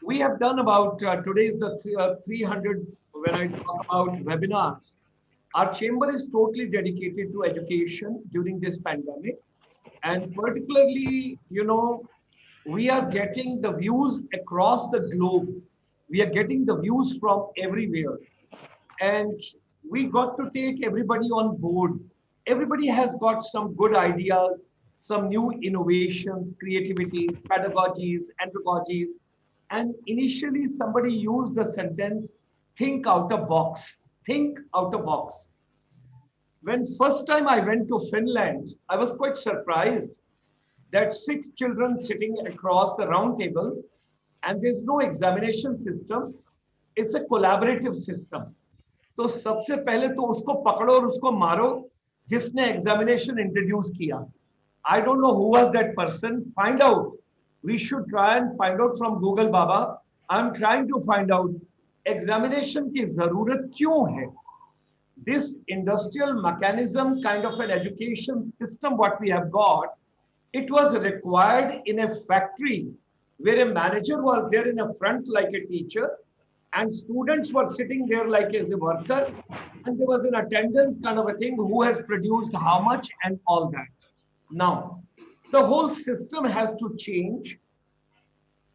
we have done about today is the 300. When I talk about webinars, our chamber is totally dedicated to education during this pandemic, and particularly, you know, we are getting the views across the globe. We are getting the views from everywhere, and we got to take everybody on board. Everybody has got some good ideas, some new innovations, creativity, pedagogies, andragogies. And initially somebody used the sentence, think out of box, think out of box. When first time I went to Finland, I was quite surprised that 6 children sitting across the round table, and there's no examination system. It's a collaborative system. तो सबसे पहले तो उसको पकड़ो और उसको मारो जिसने एग्जामिनेशन इंट्रोड्यूस किया. I don't know who was that person. Find out. We should try and find out from Google Baba. I'm trying to find out examination की जरूरत क्यों है. This industrial mechanism kind of an education system what we have got, it was required in a factory where a manager was there in a front like a teacher, and students were sitting there like as a worker, and there was an attendance kind of a thing, who has produced how much and all that. Now, the whole system has to change.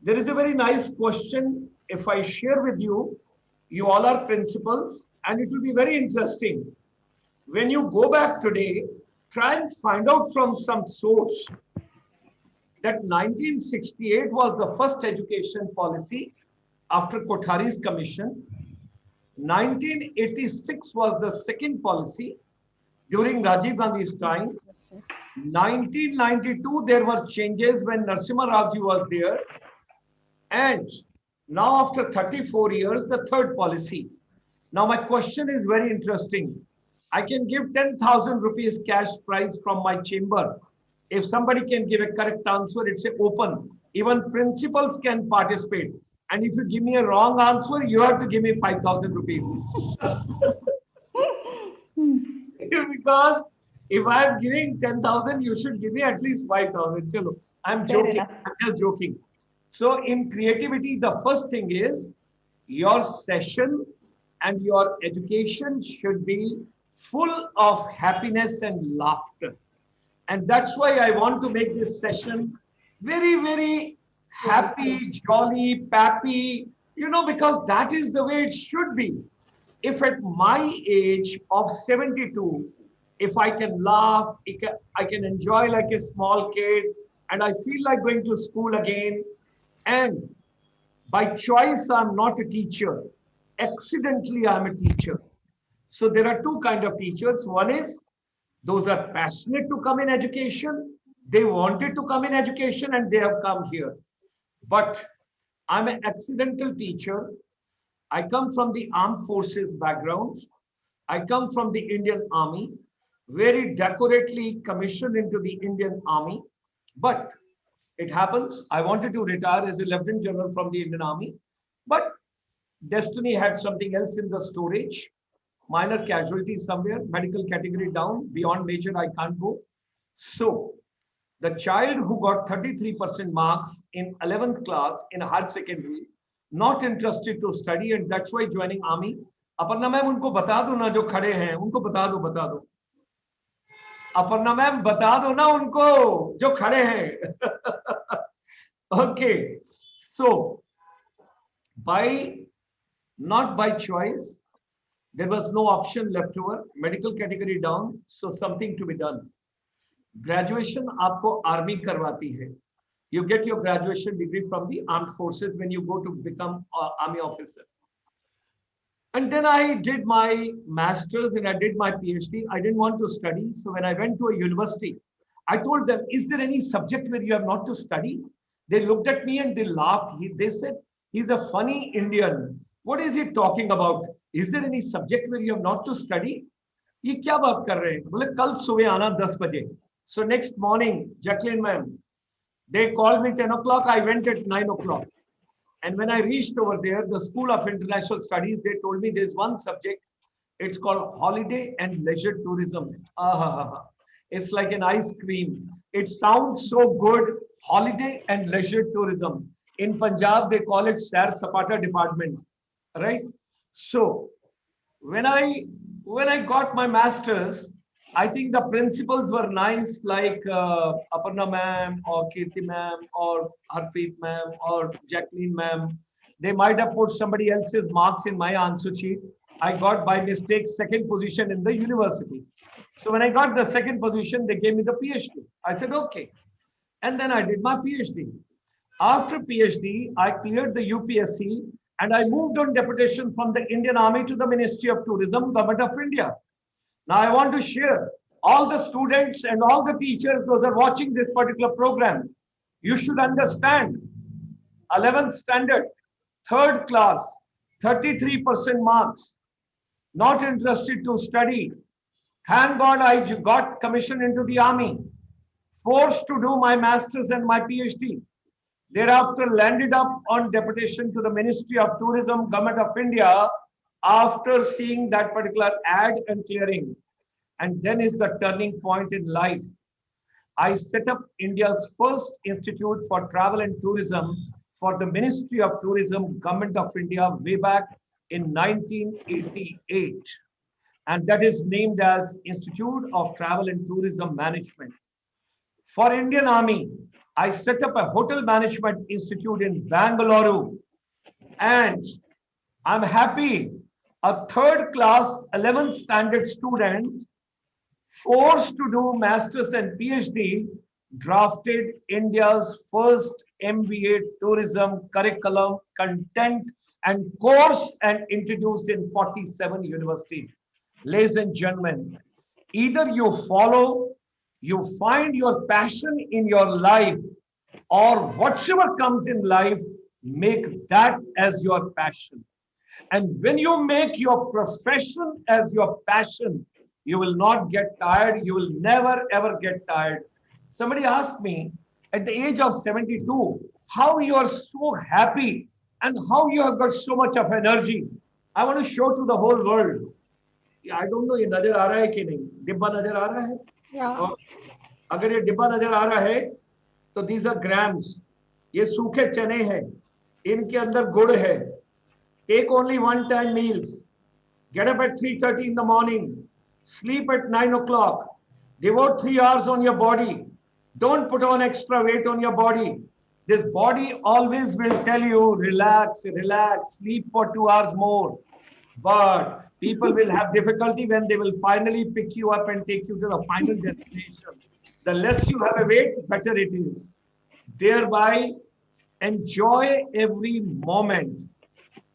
There is a very nice question. If I share with you, you all are principals, and it will be very interesting. When you go back today, try and find out from some source that 1968 was the first education policy after Kothari's commission. 1986 was the second policy during Rajiv Gandhi's time. 1992, there were changes when Narasimha Raoji was there. And now after 34 years, the third policy. Now my question is very interesting. I can give 10,000 rupees cash prize from my chamber. If somebody can give a correct answer, it's open. Even principals can participate. And if you give me a wrong answer, you have to give me 5,000 rupees. Because if I'm giving 10,000, you should give me at least 5,000. Chalo, I'm joking. I'm just joking. So in creativity, the first thing is your session and your education should be full of happiness and laughter. And that's why I want to make this session very, very happy, jolly, peppy, you know, because that is the way it should be. If at my age of 72, if I can laugh, I can enjoy like a small kid, and I feel like going to school again, and by choice, I'm not a teacher. Accidentally, I'm a teacher. So there are two kinds of teachers. One is those are passionate to come in education. They wanted to come in education and they have come here. But I'm an accidental teacher. I come from the armed forces background. I come from the Indian Army, very decorately commissioned into the Indian Army. But it happens, I wanted to retire as a Lieutenant General from the Indian Army, but destiny had something else in the storage. Minor casualty somewhere, medical category down, beyond major I can't go. So the child who got 33% marks in 11th class in higher secondary, not interested to study, and that's why joining army. Aparna ma'am, unko bata do na jo khade hain, unko bata do, bata do. Aparna ma'am, bata do na unko jo khade hain. Okay, so not by choice, there was no option left over, medical category down, so something to be done. Graduation आपको army करवाती है. You get your graduation degree from the armed forces when you go to become an army officer. And then I did my master's and I did my PhD. I didn't want to study. So when I went to a university, I told them, is there any subject where you have not to study? They looked at me and they laughed. They said, he's a funny Indian. What is he talking about? Is there any subject where you have not to study? ये क्या बात कर रहे हैं? बोले कल सुबह आना 10 बजे. So next morning, Jacqueline ma'am, they called me 10 o'clock. I went at 9 o'clock. And when I reached over there, the School of International Studies, they told me there's one subject. It's called Holiday and Leisure Tourism. It's like an ice cream. It sounds so good. Holiday and Leisure Tourism. In Punjab, they call it Sair Sapata Department. Right? So when I got my master's, I think the principals were nice, like Aparna ma'am or Kirti ma'am or Harpreet ma'am or Jacqueline ma'am. They might have put somebody else's marks in my answer sheet. I got by mistake second position in the university. So when I got the second position, they gave me the PhD. I said, okay. And then I did my PhD. After PhD, I cleared the UPSC and I moved on deputation from the Indian Army to the Ministry of Tourism, Government of India. Now I want to share all the students and all the teachers those are watching this particular program. You should understand 11th standard, third class, 33% marks, not interested to study. Thank God I got commissioned into the army, forced to do my master's and my PhD. Thereafter landed up on deputation to the Ministry of Tourism, Government of India, after seeing that particular ad and clearing. And then is the turning point in life. I set up India's first Institute for Travel and Tourism for the Ministry of Tourism, Government of India, way back in 1988. And that is named as Institute of Travel and Tourism Management. For Indian Army, I set up a Hotel Management Institute in Bengaluru. And I'm happy a third class 11th standard student forced to do master's and PhD drafted India's first MBA tourism curriculum, content and course and introduced in 47 universities. Ladies and gentlemen, either you follow, you find your passion in your life, or whatever comes in life, make that as your passion. And when you make your profession as your passion, you will not get tired. You will never ever get tired. Somebody asked me at the age of 72, how you are so happy and how you have got so much of energy. I want to show to the whole world. I don't know ये नजर आ रहा है कि नहीं, डिब्बा नजर आ रहा है? Yeah. अगर ये डिब्बा नजर आ रहा है, तो these are grams. ये सूखे चने हैं, इनके अंदर गुड़ है. Take only one time meals. Get up at 3:30 in the morning. Sleep at 9 o'clock. Devote 3 hours on your body. Don't put on extra weight on your body. This body always will tell you, relax, relax, sleep for 2 hours more. But people will have difficulty when they will finally pick you up and take you to the final destination. The less you have a weight, better it is. Thereby, enjoy every moment.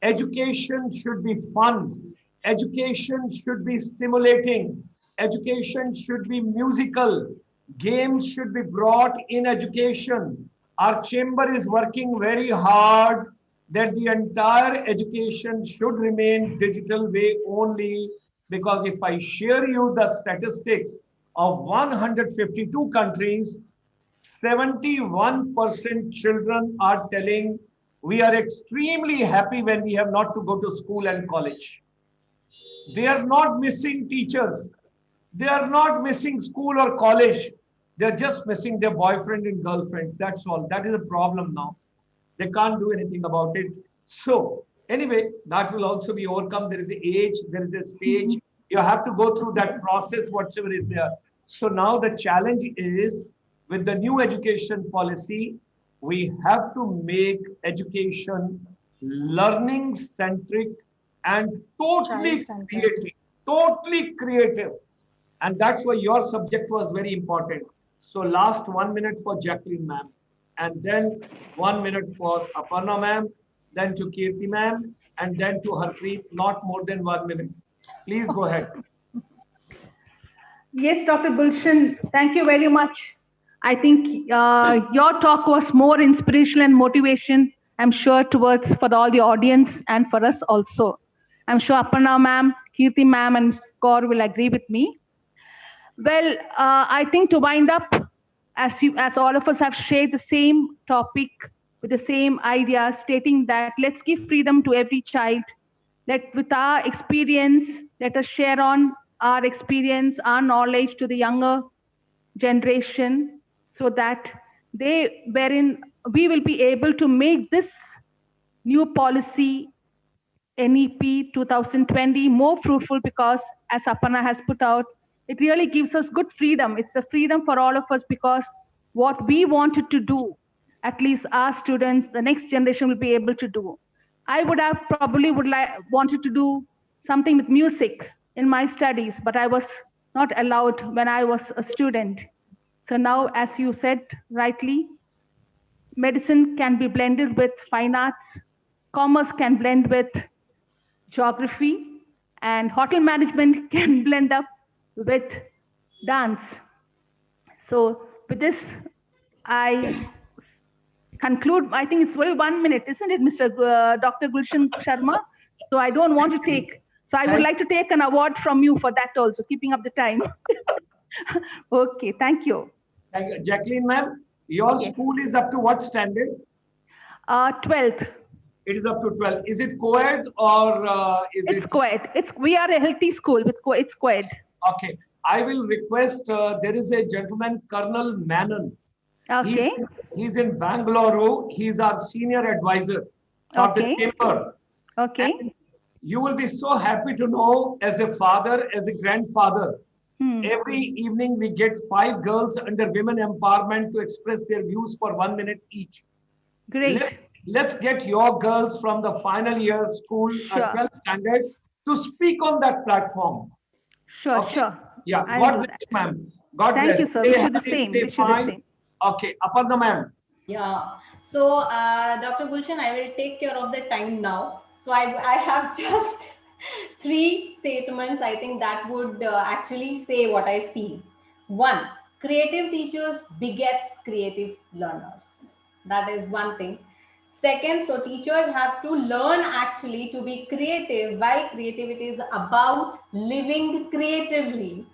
Education should be fun. Education should be stimulating. Education should be musical. Games should be brought in education. Our chamber is working very hard that the entire education should remain digital way only, because if I share you the statistics of 152 countries, 71% children are telling we are extremely happy when we have not to go to school and college. They are not missing teachers. They are not missing school or college. They're just missing their boyfriend and girlfriends. That's all. That is a problem now. They can't do anything about it. So anyway, that will also be overcome. There is an age, there is a stage. You have to go through that process, whatever is there. So now the challenge is with the new education policy, we have to make education learning centric and totally creative, totally creative. And that's why your subject was very important. So last 1 minute for Jacqueline ma'am, and then 1 minute for Aparna ma'am, then to Kirti ma'am, and then to Harpreet, not more than 1 minute. Please go ahead. Yes, Dr. Gulshan, thank you very much. I think your talk was more inspirational and motivation, I'm sure, towards for all the audience and for us also. I'm sure Aparna ma'am, Kirti ma'am, and Kaur will agree with me. Well, I think to wind up, as all of us have shared the same topic with the same idea, stating that let's give freedom to every child. Let with our experience, let us share on our experience, our knowledge to the younger generation, so that wherein we will be able to make this new policy NEP 2020 more fruitful, because as Aparna has put out, it really gives us good freedom. It's a freedom for all of us, because what we wanted to do, at least our students, the next generation will be able to do. I would have probably wanted to do something with music in my studies, but I was not allowed when I was a student. So now, as you said rightly, medicine can be blended with fine arts, commerce can blend with geography, and hotel management can blend up with dance. So with this, I conclude. I think it's only 1 minute, isn't it, Mr. Dr. Gulshan Sharma? So I don't want to take. So I would like to take an award from you for that also, keeping up the time. Okay, thank you. Thank you. Jacqueline ma'am, your school is up to what standard? 12th. It is up to 12. Is it co-ed or is it? It's co-ed. We are a healthy school with it's co-ed. Okay. I will request, there is a gentleman, Colonel Manon. Okay. He's in Bengaluru. He's our senior advisor for the chamber. Okay. And you will be so happy to know, as a father, as a grandfather, every evening we get 5 girls under women empowerment to express their views for 1 minute each. Great. Let's get your girls from the final year school, 12th standard, to speak on that platform. Sure, sure. Yeah, God bless, ma'am. God bless. Thank you, sir. Wish you the same. Wish you the same. Okay, Aparna ma'am. Yeah. So, Dr. Gulshan, I will take care of the time now. So, I have just 3 statements, I think, that would actually say what I feel. 1, creative teachers begets creative learners. That is one thing. Second, so teachers have to learn actually to be creative. Why creativity is about living creatively.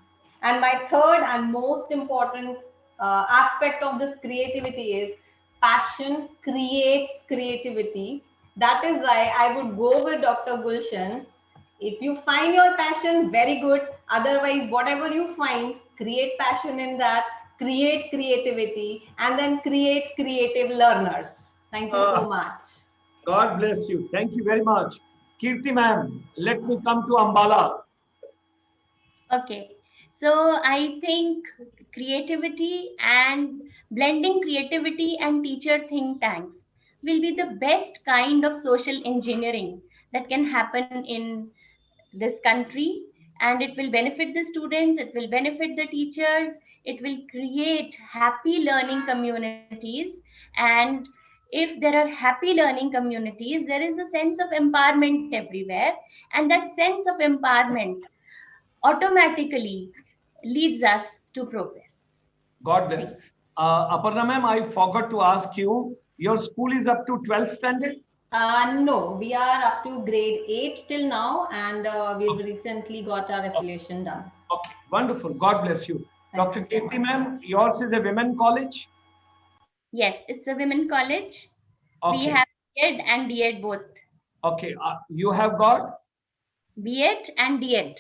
And my third and most important aspect of this creativity is passion creates creativity. That is why I would go with Dr. Gulshan. If you find your passion, very good. Otherwise, whatever you find, create passion in that, create creativity, and then create creative learners. Thank you so much. God bless you. Thank you very much. Kirti ma'am, let me come to Ambala. Okay. So I think creativity and blending creativity and teacher think tanks will be the best kind of social engineering that can happen in this country, and it will benefit the students, it will benefit the teachers, it will create happy learning communities. And if there are happy learning communities, there is a sense of empowerment everywhere, and that sense of empowerment automatically leads us to progress. God bless. Aparna ma'am, I forgot to ask you, your school is up to 12th standard? No, we are up to grade 8 till now, and we've recently got our affiliation done. Okay, wonderful. God bless you. Dr. Kirti ma'am, yours is a women college? Yes, it's a women college. Okay. We have B.Ed and D.Ed both. Okay, you have got? B.Ed and D.Ed.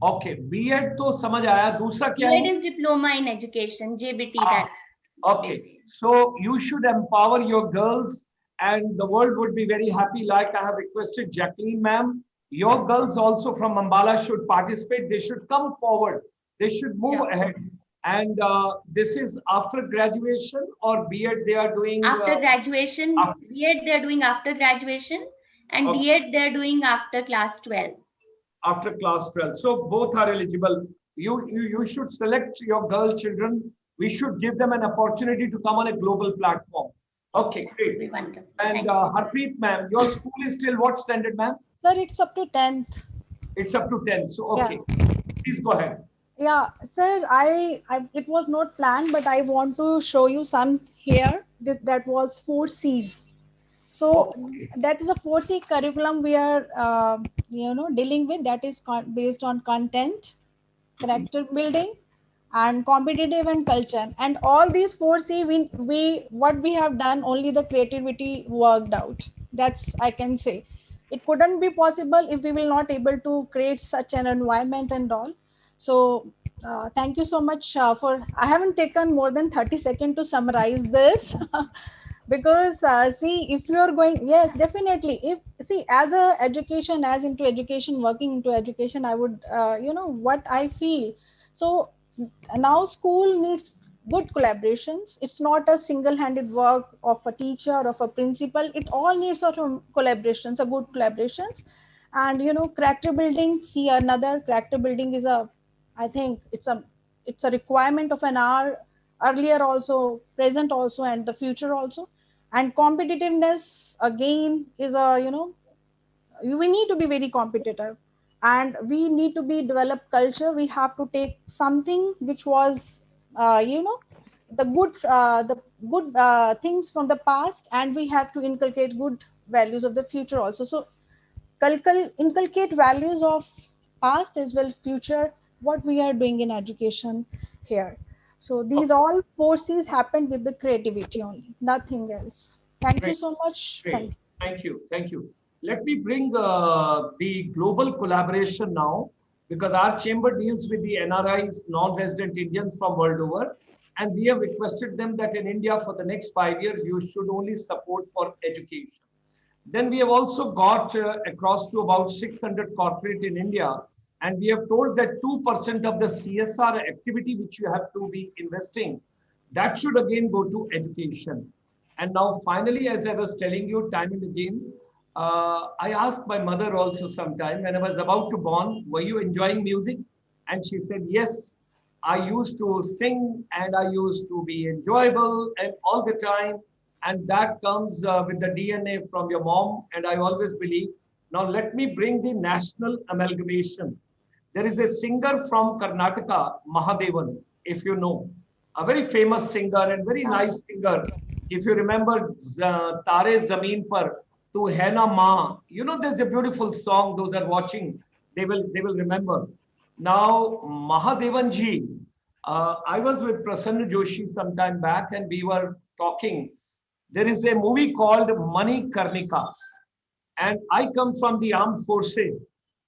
Okay, B.Ed तो समझ आया, दूसरा क्या है? B.Ed is diploma in education, JBT. That. Okay, so you should empower your girls, and the world would be very happy. Like I have requested Jacqueline ma'am, your girls also from Ambala should participate. They should come forward. They should move ahead. And this is after graduation or B.Ed they are doing? After graduation, B.Ed they are doing after graduation, and D.Ed they are doing after class 12. After class 12. So both are eligible. You should select your girl children We should give them an opportunity to come on a global platform. Okay, great. Wonderful. And Harpreet ma'am, your school is still what standard, ma'am? Sir, it's up to 10th. It's up to 10. So, Yeah. okay. Please go ahead. Yeah, sir, it was not planned, but I want to show you some here that was 4C's. So Okay. that is a 4C curriculum we are, dealing with. That is based on content, character building, and competitive and culture. And all these 4C, we what we have done, only the creativity worked out. That's, I can say. It couldn't be possible if we will not able to create such an environment and all. So thank you so much for, I haven't taken more than 30 seconds to summarize this. Because see, if you are going, yes, definitely, if see, as a education, as into education, working into education, I would what I feel. So now school needs good collaborations. It's not a single-handed work of a teacher, of a principal. It all needs sort of collaborations, a good collaborations. And character building, see, another character building is a, I think it's a requirement of an hour, earlier also, present also, and the future also. And competitiveness again is a, we need to be very competitive, and we need to be develop culture. We have to take something which was the good things from the past, and we have to inculcate good values of the future also. So inculcate values of past as well future, what we are doing in education here. So these Okay. all 4C's happened with the creativity only, nothing else. Thank you Great. so much. Great. Thank you. Thank you. Thank you. Let me bring the global collaboration now, because our chamber deals with the NRIs, non-resident Indians from world over. And we have requested them that in India for the next 5 years, you should only support for education. Then we have also got across to about 600 corporate in India. And we have told that 2% of the CSR activity which you have to be investing, that should again go to education. And now finally, as I was telling you time and again, I asked my mother also sometime when I was about to born, were you enjoying music? And she said, yes, I used to sing and I used to be enjoyable and all the time. And that comes with the DNA from your mom. And I always believe. Now let me bring the national amalgamation. There is a singer from Karnataka, Mahadevan, if you know, a very famous singer and very nice singer. If you remember Tare Zameen Par, Tu Hai Na Maa, there's a beautiful song. Those are watching, they will remember. Now, Mahadevan ji, I was with Prasanna Joshi some time back and we were talking. There is a movie called Mani Karnika. And I come from the armed forces.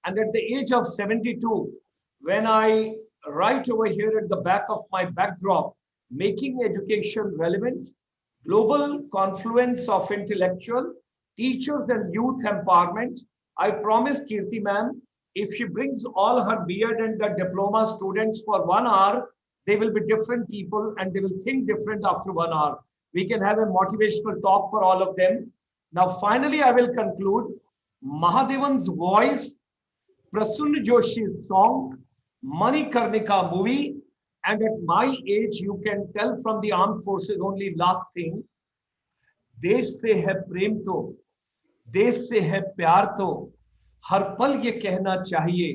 And at the age of 72, when I write over here at the back of my backdrop, making education relevant, global confluence of intellectual, teachers and youth empowerment, I promise Kirti ma'am, if she brings all her beard and the diploma students for 1 hour, they will be different people and they will think different after 1 hour. We can have a motivational talk for all of them. Now, finally, I will conclude. Mahadevan's voice, Prasanna Joshi's song, Mani Karnika movie, and at my age, you can tell from the armed forces only last thing. देश से है प्रेम तो, देश से है प्यार तो, हर पल ये कहना चाहिए,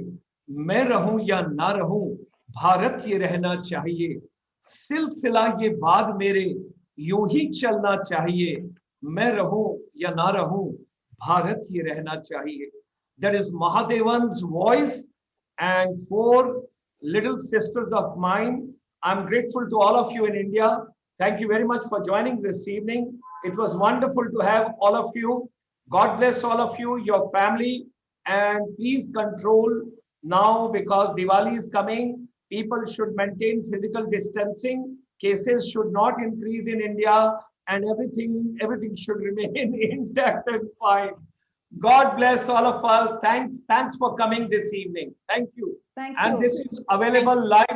मैं रहूं या ना रहूं, भारत ये रहना चाहिए, सिलसिला ये बाद मेरे यूं ही चलना चाहिए, मैं रहूं या ना रहूं, भारत ये रहना चाहिए. That is Mahadevan's voice, and 4 little sisters of mine. I'm grateful to all of you in India. Thank you very much for joining this evening. It was wonderful to have all of you. God bless all of you, your family, and please control now because Diwali is coming. People should maintain physical distancing. Cases should not increase in India, and everything should remain intact and fine. God bless all of us. Thanks for coming this evening. Thank you. Thank And you. this is available live